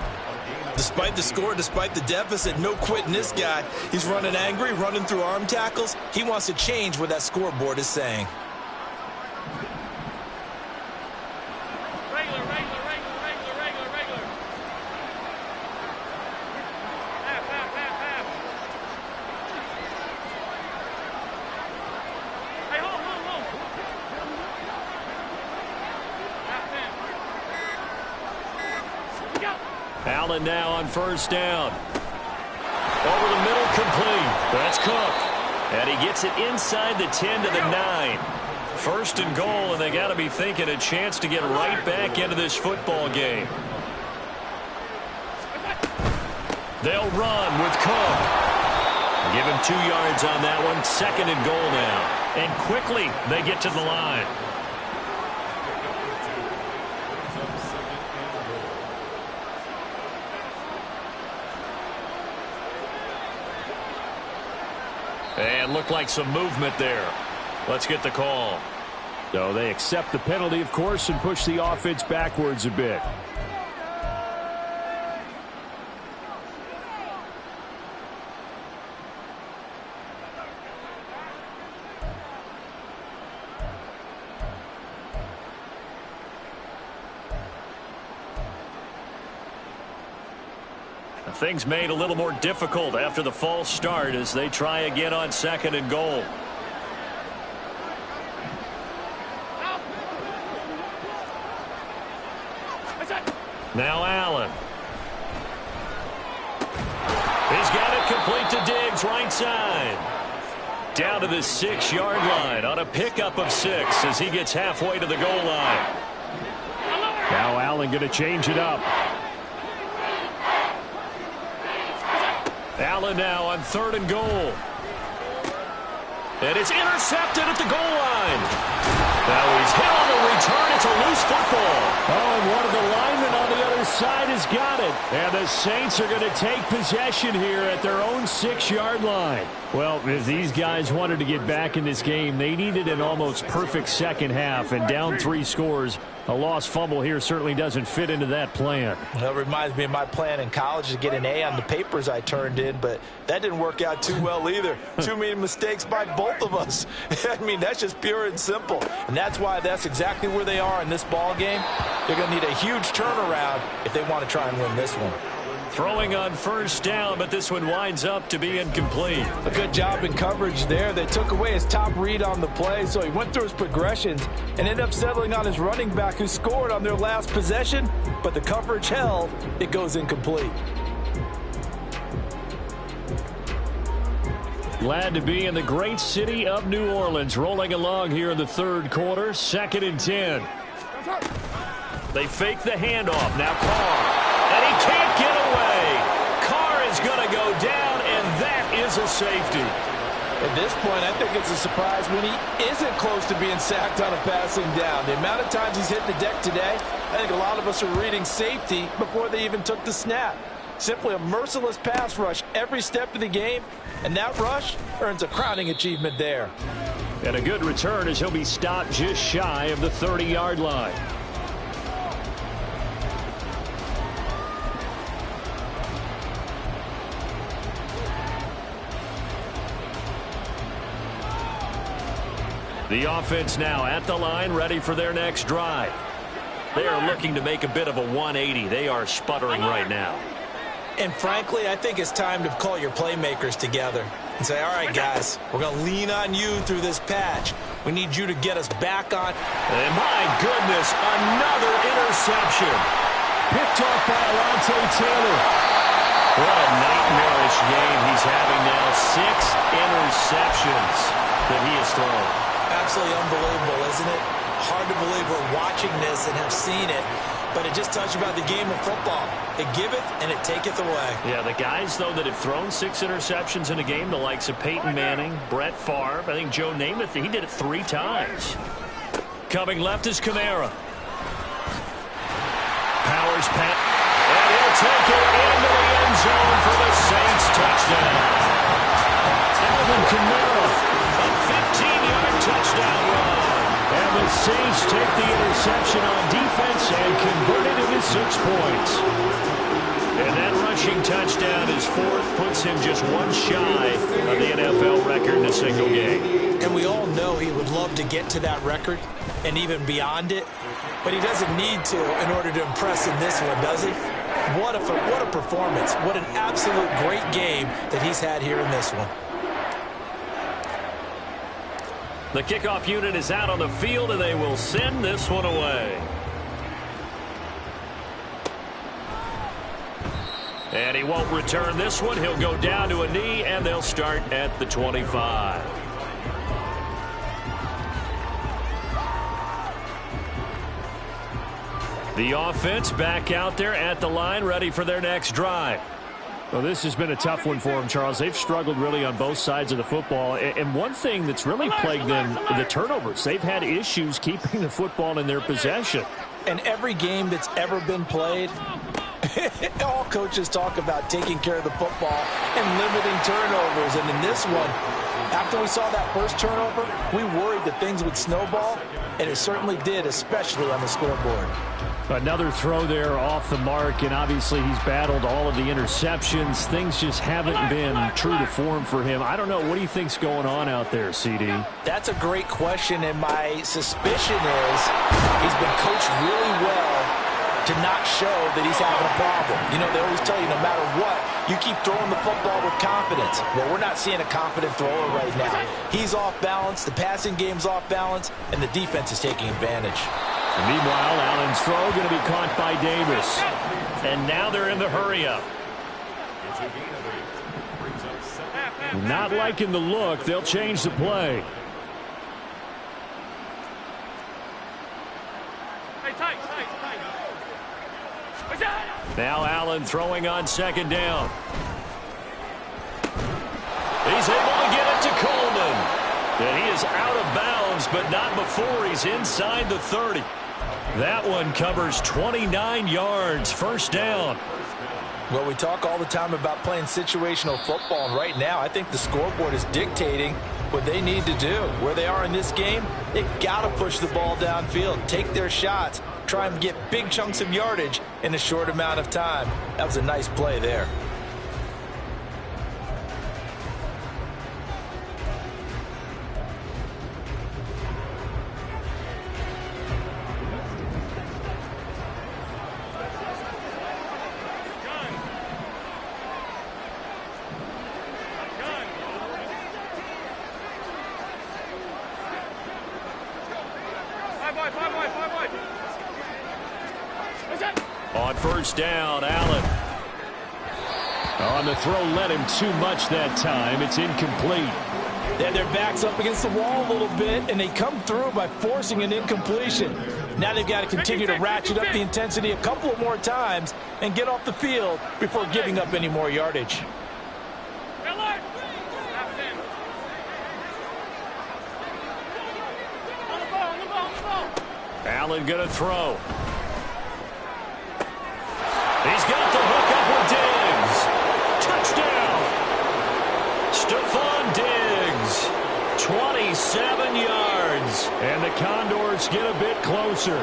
Despite the score, despite the deficit, no quitting this guy. He's running angry, running through arm tackles. He wants to change what that scoreboard is saying. Regular. Allen now on first down. Over the middle, complete. That's Cook. And he gets it inside the 10 to the 9. First and goal, and they got to be thinking a chance to get right back into this football game. They'll run with Cook. Give him 2 yards on that one. Second and goal now. And quickly, they get to the line. And looked like some movement there. Let's get the call. So they accept the penalty, of course, and push the offense backwards a bit. Things made a little more difficult after the false start as they try again on second and goal. Now Allen. He's got it complete to Diggs, right side. Down to the 6-yard line on a pickup of 6 as he gets halfway to the goal line. Now Allen going to change it up. Allen now on third and goal. And it's intercepted at the goal line. Now he's hit on the return. It's a loose football. Oh, and one of the linemen on the other side has got it. And the Saints are going to take possession here at their own 6-yard line. Well, if these guys wanted to get back in this game, they needed an almost perfect second half. And down 3 scores, a lost fumble here certainly doesn't fit into that plan. Well, it reminds me of my plan in college to get an A on the papers I turned in, but that didn't work out too well either. Too many mistakes by both of us. I mean, that's just pure and simple. And that's why that's exactly where they are in this ball game. They're going to need a huge turnaround if they want to try and win this one. Throwing on first down, but this one winds up to be incomplete. A good job in coverage there. They took away his top read on the play, so he went through his progressions and ended up settling on his running back who scored on their last possession, but the coverage held. It goes incomplete. Glad to be in the great city of New Orleans, rolling along here in the third quarter. 2nd and 10. They fake the handoff. Now Carr. And he can't get away. Carr is going to go down, and that is a safety. At this point, I think it's a surprise when he isn't close to being sacked on a passing down. The amount of times he's hit the deck today, I think a lot of us are reading safety before they even took the snap. Simply a merciless pass rush every step of the game, and that rush earns a crowning achievement there. And a good return as he'll be stopped just shy of the 30-yard line. The offense now at the line, ready for their next drive. They are looking to make a bit of a 180. They are sputtering right now. And frankly, I think it's time to call your playmakers together and say, all right, guys, we're going to lean on you through this patch. We need you to get us back on. And my goodness, another interception. Picked off by Alontae Taylor. What a nightmarish game he's having now. 6 interceptions that he has thrown. Absolutely unbelievable, isn't it? Hard to believe we're watching this and have seen it, but it just tells you about the game of football. It giveth and it taketh away. Yeah, the guys, though, that have thrown 6 interceptions in a game, the likes of Peyton Manning, Brett Favre, I think Joe Namath, he did it 3 times. Coming left is Kamara. Powers pat, and he'll take it into the end zone for the Saints touchdown. Alvin Kamara, a 15-yard touchdown run. And the Saints take the interception on defense and convert it into 6 points. And that rushing touchdown is 4th, puts him just 1 shy of the NFL record in a single game. And we all know he would love to get to that record and even beyond it, but he doesn't need to in order to impress in this one, does he? What a performance. What an absolute great game that he's had here in this one. The kickoff unit is out on the field, and they will send this one away. And he won't return this one. He'll go down to a knee, and they'll start at the 25. The offense back out there at the line, ready for their next drive. Well, this has been a tough one for them, Charles. They've struggled really on both sides of the football. And one thing that's really plagued them, the turnovers. They've had issues keeping the football in their possession. And every game that's ever been played, all coaches talk about taking care of the football and limiting turnovers. And in this one, after we saw that first turnover, we worried that things would snowball, and it certainly did, especially on the scoreboard. Another throw there off the mark, and obviously he's battled all of the interceptions. Things just haven't been true to form for him. I don't know. What do you think's going on out there, CD? That's a great question, and my suspicion is he's been coached really well to not show that he's having a problem. You know, they always tell you no matter what, you keep throwing the football with confidence. Well, we're not seeing a confident thrower right now. He's off balance, the passing game's off balance, and the defense is taking advantage. And meanwhile, Allen's throw going to be caught by Davis. And now they're in the hurry-up. Not liking the look. They'll change the play. Now Allen throwing on second down. He's able to get it to Coleman. And he is out of bounds, but not before he's inside the 30. That one covers 29 yards, first down. Well, we talk all the time about playing situational football, and right now I think the scoreboard is dictating what they need to do. Where they are in this game, they've got to push the ball downfield, take their shots, try and get big chunks of yardage in a short amount of time. That was a nice play there. On first down, Allen. On the throw, led him too much that time. It's incomplete. They had their backs up against the wall a little bit, and they come through by forcing an incompletion. Now they've got to continue to ratchet up the intensity a couple of more times and get off the field before giving up any more yardage. Allen going to throw. He's got the hook up with Diggs. Touchdown. Stephon Diggs. 27 yards. And the Condors get a bit closer.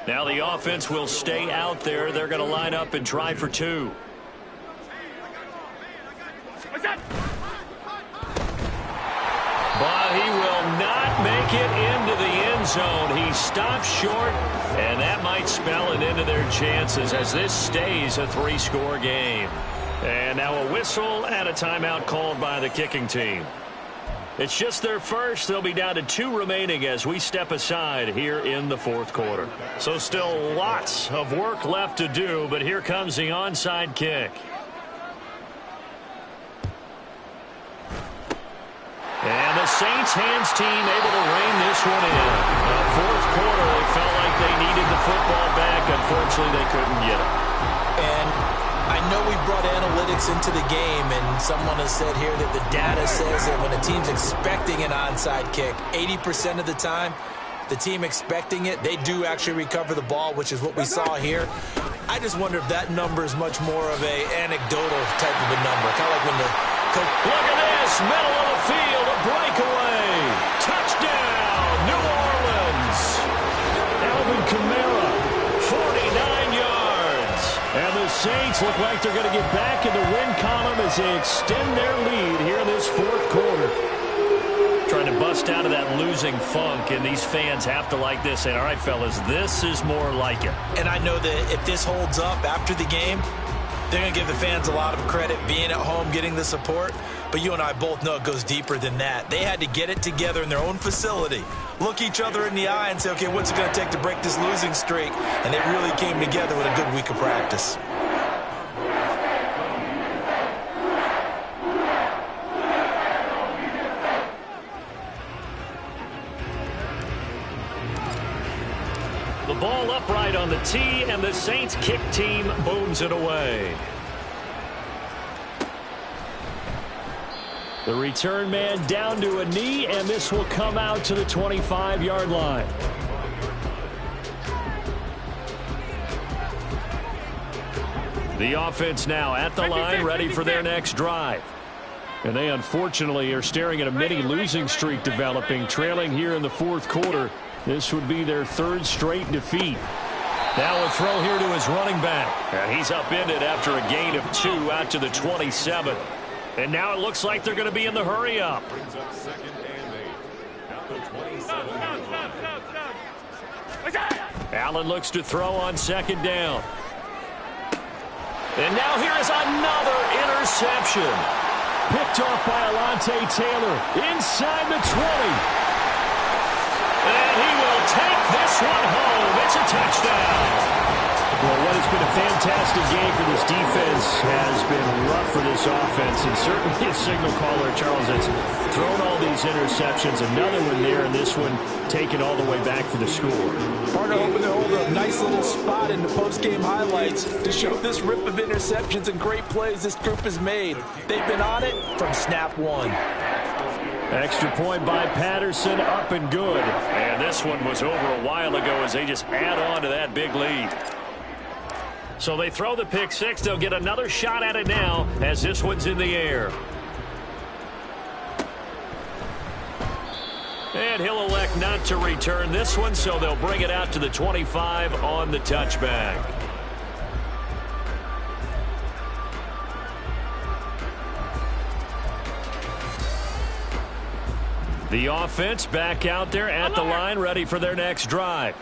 Now the offense will stay out there. They're going to line up and try for two. But he will not make it into the end zone. He stops short, and that might spell an end to their chances as this stays a three-score game. And now a whistle and a timeout called by the kicking team. It's just their first. They'll be down to 2 remaining as we step aside here in the fourth quarter. So still lots of work left to do, but here comes the onside kick. And the Saints hands team able to rein this one in. The fourth quarter, they felt like they needed the football back. Unfortunately, they couldn't get it. And I know we brought analytics into the game, and someone has said here that the data says that when a team's expecting an onside kick, 80% of the time, the team expecting it, they do actually recover the ball, which is what we saw here. I just wonder if that number is much more of a anecdotal type of a number. Kind of like when the coach... Look at this, middle of the field, a breakaway. Touchdown, New Orleans. Alvin Kamara, 49 yards. And the Saints look like they're going to get back in the win column as they extend their lead here in this fourth quarter. Trying to bust out of that losing funk, and these fans have to like this. And all right, fellas, this is more like it. And I know that if this holds up after the game, they're going to give the fans a lot of credit being at home, getting the support. But you and I both know it goes deeper than that. They had to get it together in their own facility, look each other in the eye and say, okay, what's it going to take to break this losing streak? And they really came together with a good week of practice. The ball upright on the tee, and the Saints kick team booms it away. The return man down to a knee, and this will come out to the 25-yard line. The offense now at the line, ready for their next drive. And they unfortunately are staring at a mini losing streak developing, trailing here in the fourth quarter. This would be their third straight defeat. Now a throw here to his running back. And he's upended after a gain of 2 out to the 27. And now it looks like they're going to be in the hurry-up. Brings up 2nd and 8. At the 27. Allen looks to throw on 2nd down. And now here is another interception. Picked off by Alontae Taylor inside the 20. And he will take this one home. It's a touchdown. Well, what has been a fantastic game for this defense has been rough for this offense, and certainly a signal caller, Charles, that's thrown all these interceptions. Another one there, and this one taken all the way back for the score. Partner hoping to hold a nice little spot in the post-game highlights to show this rip of interceptions and great plays this group has made. They've been on it from snap one. Extra point by Patterson, up and good. And this one was over a while ago as they just add on to that big lead. So they throw the pick six. They'll get another shot at it now as this one's in the air. And he'll elect not to return this one, so they'll bring it out to the 25 on the touchback. The offense back out there at the line, ready for their next drive.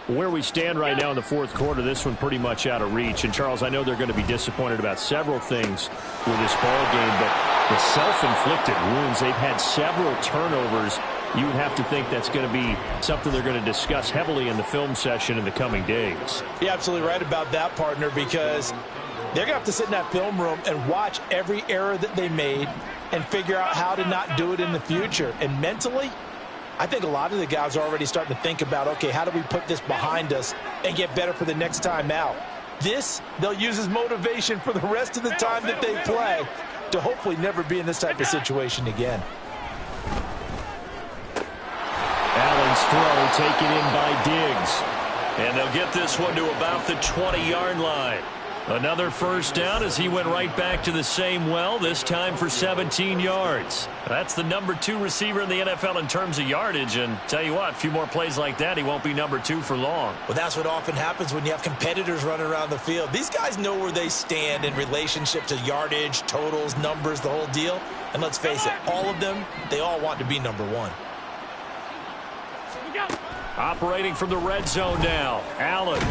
Where we stand right now in the fourth quarter, this one pretty much out of reach. And, Charles, I know they're going to be disappointed about several things with this ball game, but the self-inflicted wounds, they've had several turnovers. You would have to think that's going to be something they're going to discuss heavily in the film session in the coming days. You're absolutely right about that, partner, because they're going to have to sit in that film room and watch every error that they made and figure out how to not do it in the future. And mentally, I think a lot of the guys are already starting to think about, okay, how do we put this behind us and get better for the next time out? This, they'll use as motivation for the rest of the time that they play to hopefully never be in this type of situation again. Allen's throw taken in by Diggs. And they'll get this one to about the 20-yard line. Another first down as he went right back to the same well, this time for 17 yards. That's the number 2 receiver in the NFL in terms of yardage, and tell you what, a few more plays like that, he won't be number 2 for long. Well, that's what often happens when you have competitors running around the field. These guys know where they stand in relationship to yardage, totals, numbers, the whole deal. And let's face it, all of them, they all want to be number 1. Operating from the red zone now, Allen.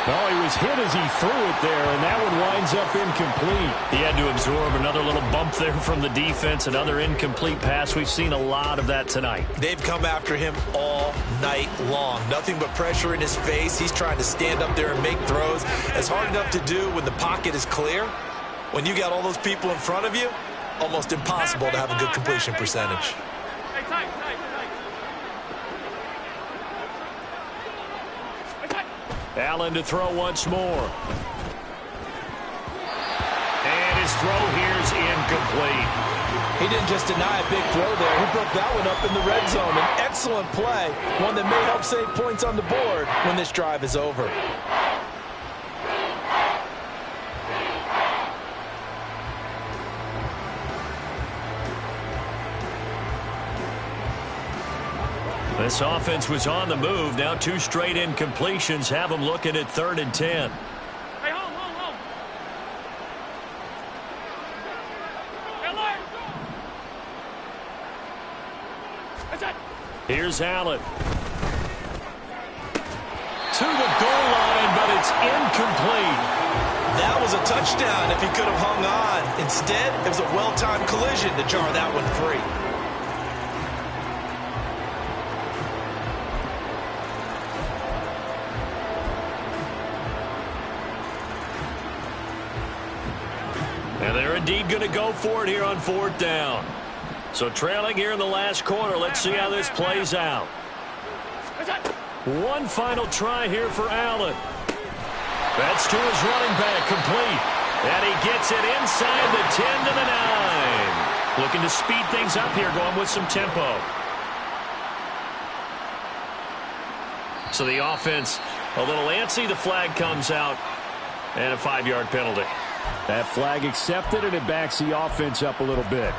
No, he was hit as he threw it there, and that one winds up incomplete. He had to absorb another little bump there from the defense, another incomplete pass. We've seen a lot of that tonight. They've come after him all night long. Nothing but pressure in his face. He's trying to stand up there and make throws. It's hard enough to do when the pocket is clear. When you got all those people in front of you, almost impossible to have a good completion percentage. Allen to throw once more. And his throw here's incomplete. He didn't just deny a big throw there. He broke that one up in the red zone. An excellent play, one that may help save points on the board when this drive is over. This offense was on the move. Now 2 straight incompletions have them looking at 3rd and 10. Hey, hold. Here's Allen. To the goal line, but it's incomplete. That was a touchdown if he could have hung on. Instead, it was a well-timed collision to jar that one free. And they're indeed going to go for it here on 4th down. So trailing here in the last quarter. Let's see how this plays out. One final try here for Allen. That's to his running back, complete. And he gets it inside the 10 to the 9. Looking to speed things up here, going with some tempo. So the offense a little antsy. The flag comes out, and a 5-yard penalty. That flag accepted, and it backs the offense up a little bit.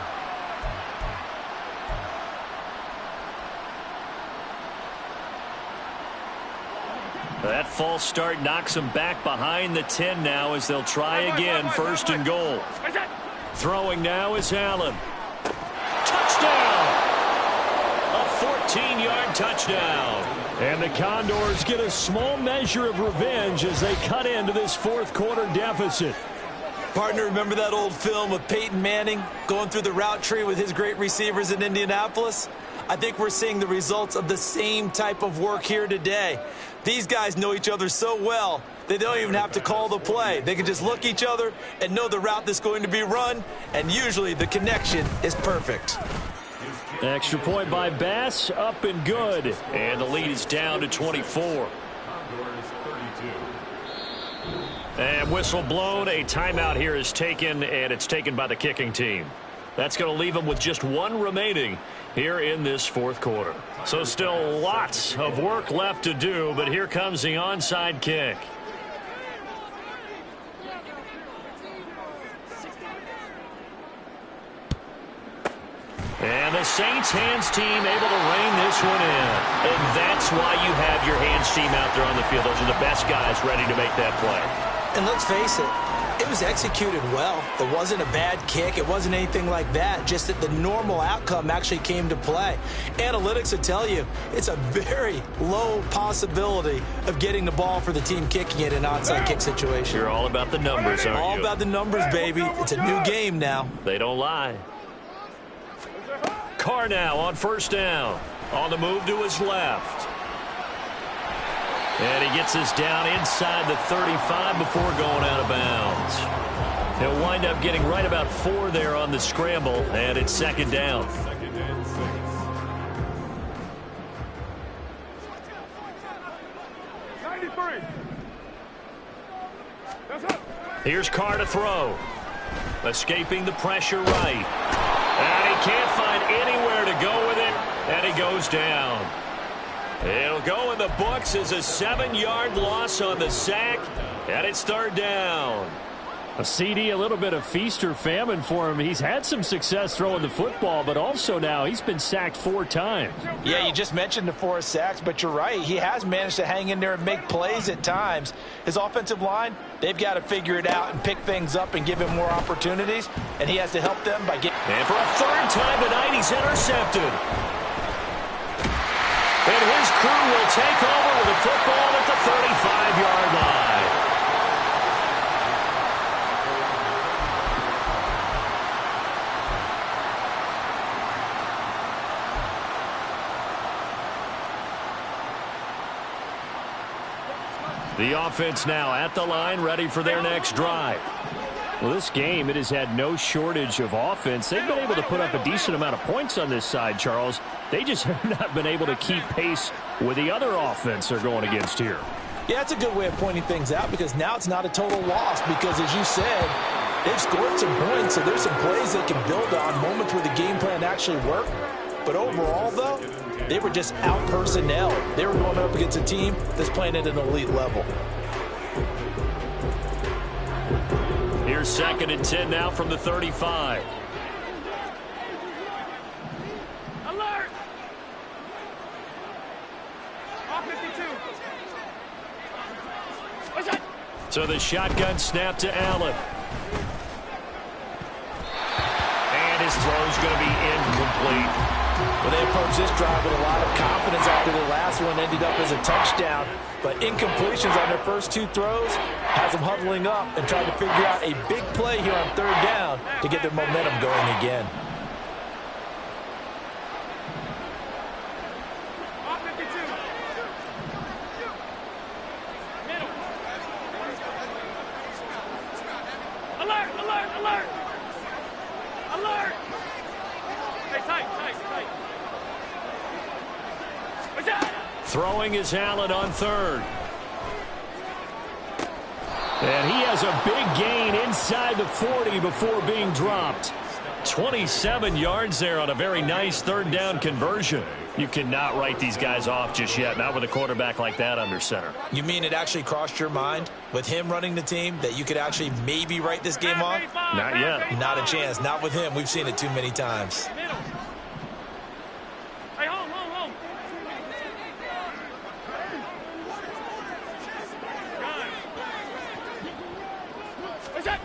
That false start knocks them back behind the 10 now as they'll try again, 1st and goal. Throwing now is Allen. Touchdown! A 14-yard touchdown. And the Condors get a small measure of revenge as they cut into this 4th quarter deficit. Partner, remember that old film of Peyton Manning going through the route tree with his great receivers in Indianapolis? I think we're seeing the results of the same type of work here today. These guys know each other so well, they don't even have to call the play. They can just look each other and know the route that's going to be run, and usually the connection is perfect. Extra point by Bass, up and good. And the lead is down to 24. And whistle blown. A timeout here is taken, and it's taken by the kicking team. That's going to leave them with just one remaining here in this 4th quarter. So still lots of work left to do, but here comes the onside kick. And the Saints hands team able to rein this one in. And that's why you have your hands team out there on the field. Those are the best guys ready to make that play. And let's face it, it was executed well. It wasn't a bad kick. It wasn't anything like that. Just that the normal outcome actually came to play. Analytics will tell you it's a very low possibility of getting the ball for the team kicking it in an onside kick situation. You're all about the numbers, aren't you? All about the numbers, baby. It's a new game now. They don't lie. Carr now on 1st down. On the move to his left. And he gets this down inside the 35 before going out of bounds. He'll wind up getting right about 4 there on the scramble, and it's 2nd down. Here's Carr to throw. Escaping the pressure right. And he can't find anywhere to go with it, and he goes down. It'll go in the books as a 7-yard loss on the sack, and it's 3rd down. A CD, a little bit of feast or famine for him. He's had some success throwing the football, but also now he's been sacked 4 times. Yeah, you just mentioned the 4 sacks, but you're right. He has managed to hang in there and make plays at times. His offensive line, they've got to figure it out and pick things up and give him more opportunities, and he has to help them by getting... And for a 3rd time tonight, he's intercepted. And his crew will take over with the football at the 35-yard line. The offense now at the line, ready for their next drive. Well, this game, it has had no shortage of offense. They've been able to put up a decent amount of points on this side, Charles. They just have not been able to keep pace with the other offense they're going against here. Yeah, that's a good way of pointing things out because now it's not a total loss because, as you said, they've scored some points, so there's some plays they can build on, moments where the game plan actually worked. But overall, though, they were just out-personnel. They were going up against a team that's playing at an elite level. Here's 2nd and 10 now from the 35. Alert! All 52. What's that? So the shotgun snap to Allen. And his throw's going to be incomplete. Well, they approached this drive with a lot of confidence after their last one ended up as a touchdown. But incompletions on their first two throws has them huddling up and trying to figure out a big play here on third down to get their momentum going again. Alert! Alert! Alert! Alert! Hey, tight, tight, tight. What's that? Throwing is Allen on third. And he has a big gain inside the 40 before being dropped. 27 yards there on a very nice third down conversion. You cannot write these guys off just yet, not with a quarterback like that under center. You mean it actually crossed your mind with him running the team that you could actually maybe write this game off? Not yet. Not a chance. Not with him. We've seen it too many times. Middle. Hey, home, home, home. What's that?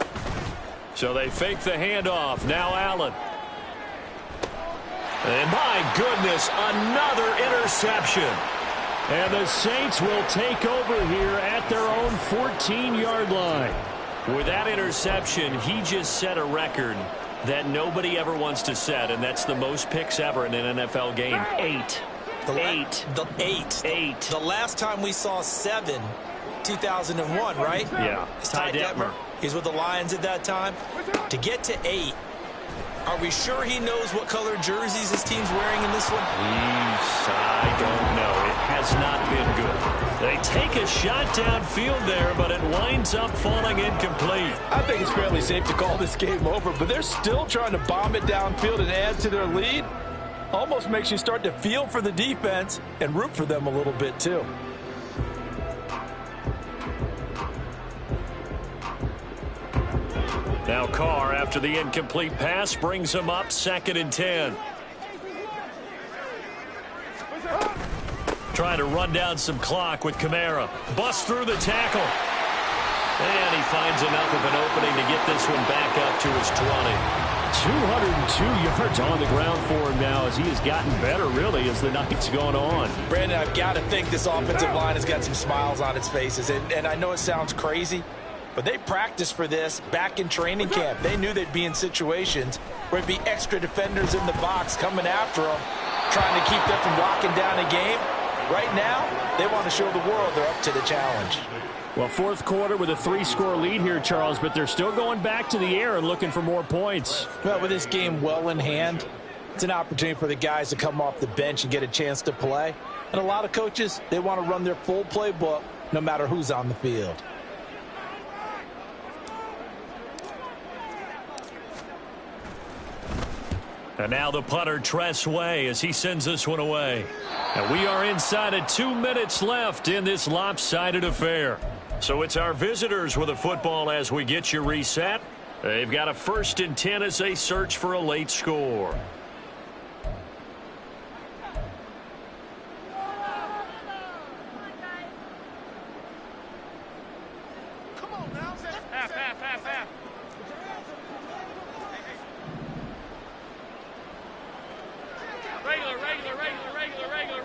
So they fake the handoff. Now Allen. And my goodness, another interception. And the Saints will take over here at their own 14-yard line. With that interception, he just set a record that nobody ever wants to set, and that's the most picks ever in an NFL game. 8. The last time we saw 7, 2001, right? Yeah. Ty Detmer. He's with the Lions at that time. To get to 8, are we sure he knows what color jerseys his team's wearing in this one? I don't know. It has not been good. They take a shot downfield there, but it winds up falling incomplete. I think it's fairly safe to call this game over, but they're still trying to bomb it downfield and add to their lead. Almost makes you start to feel for the defense and root for them a little bit too. Now Carr, after the incomplete pass, brings him up 2nd and 10. Trying to run down some clock with Kamara. Busts through the tackle. And he finds enough of an opening to get this one back up to his 20. 202 yards on the ground for him now as he has gotten better, really, as the night's gone on. Brandon, I've got to think this offensive line has got some smiles on its faces. And I know it sounds crazy, but they practiced for this back in training camp. They knew they'd be in situations where there'd be extra defenders in the box coming after them, trying to keep them from locking down a game. Right now, they want to show the world they're up to the challenge. Well, fourth quarter with a 3-score lead here, Charles, but they're still going back to the air and looking for more points. Well, with this game well in hand, it's an opportunity for the guys to come off the bench and get a chance to play. And a lot of coaches, they want to run their full playbook no matter who's on the field. And now the punter, Tress Way, as he sends this one away. And we are inside of 2 minutes left in this lopsided affair. So it's our visitors with a football as we get you reset. They've got a 1st and 10 as they search for a late score. Half.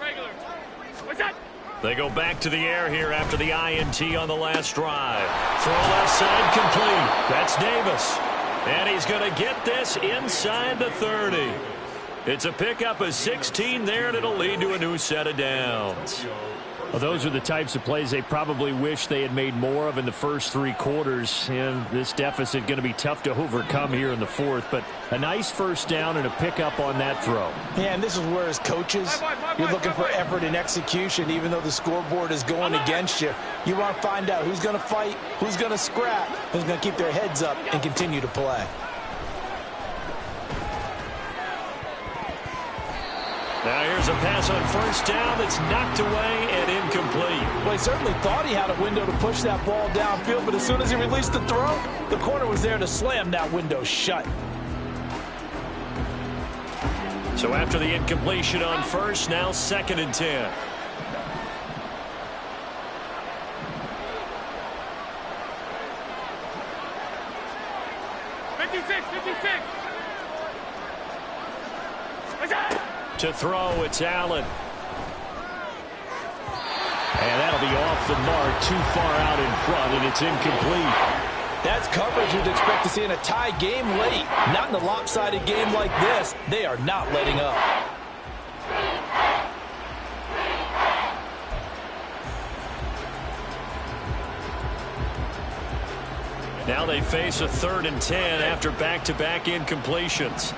Regular. What's that? They go back to the air here after the INT on the last drive. Throw left side complete. That's Davis. And he's going to get this inside the 30. It's a pickup of 16 there, and it'll lead to a new set of downs. Well, those are the types of plays they probably wish they had made more of in the first 3 quarters. And this deficit going to be tough to overcome here in the 4th. But a nice first down and a pickup on that throw. Yeah, and this is where, as coaches, you're looking for effort and execution, even though the scoreboard is going against you. You want to find out who's going to fight, who's going to scrap, who's going to keep their heads up and continue to play. Now here's a pass on first down that's knocked away and incomplete. Well, he certainly thought he had a window to push that ball downfield, but as soon as he released the throw, the corner was there to slam that window shut. So after the incompletion on first, now 2nd and 10. To throw, it's Allen. And that'll be off the mark, too far out in front, and it's incomplete. That's coverage you'd expect to see in a tie game late. Not in a lopsided game like this. They are not letting up. Now they face a 3rd and 10 after back-to-back incompletions.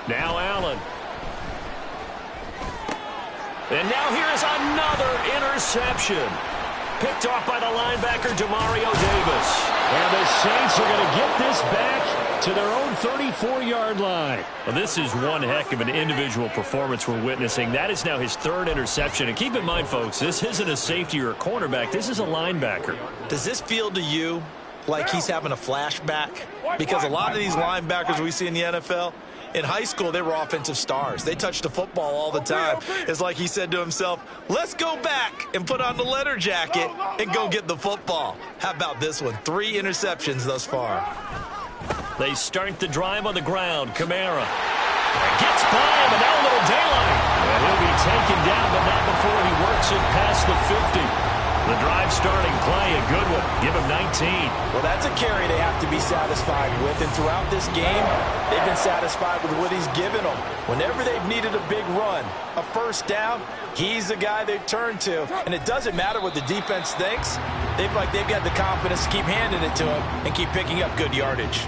Now Allen. And now here's another interception. Picked off by the linebacker, Demario Davis. And the Saints are going to get this back to their own 34-yard line. Well, this is one heck of an individual performance we're witnessing. That is now his 3rd interception. And keep in mind, folks, this isn't a safety or a cornerback. This is a linebacker. Does this feel to you like he's having a flashback? Because a lot of these linebackers we see in the NFL, in high school, they were offensive stars. They touched the football all the time. It's like he said to himself, let's go back and put on the leather jacket and go get the football. How about this one? 3 interceptions thus far. They start the drive on the ground. Kamara gets by him, and now a little daylight. And he'll be taken down, but not before he works it past the 50. The drive starting play, a good one. Give him 19. Well, that's a carry they have to be satisfied with. And throughout this game, they've been satisfied with what he's given them. Whenever they've needed a big run, a first down, he's the guy they've turned to. And it doesn't matter what the defense thinks. They've got the confidence to keep handing it to him and keep picking up good yardage.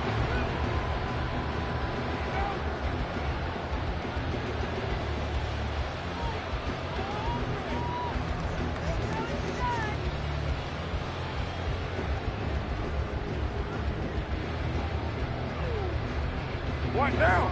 One down.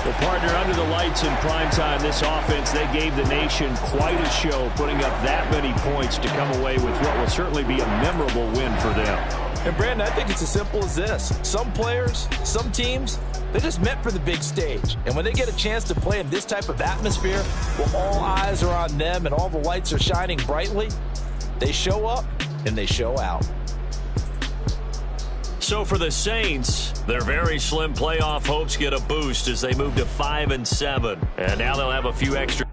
Well, partner, under the lights in primetime, this offense, they gave the nation quite a show, putting up that many points to come away with what will certainly be a memorable win for them. And, Brandon, I think it's as simple as this. Some players, some teams, they're just meant for the big stage. And when they get a chance to play in this type of atmosphere, where all eyes are on them and all the lights are shining brightly, they show up and they show out. So for the Saints, their very slim playoff hopes get a boost as they move to 5-7. And now they'll have a few extra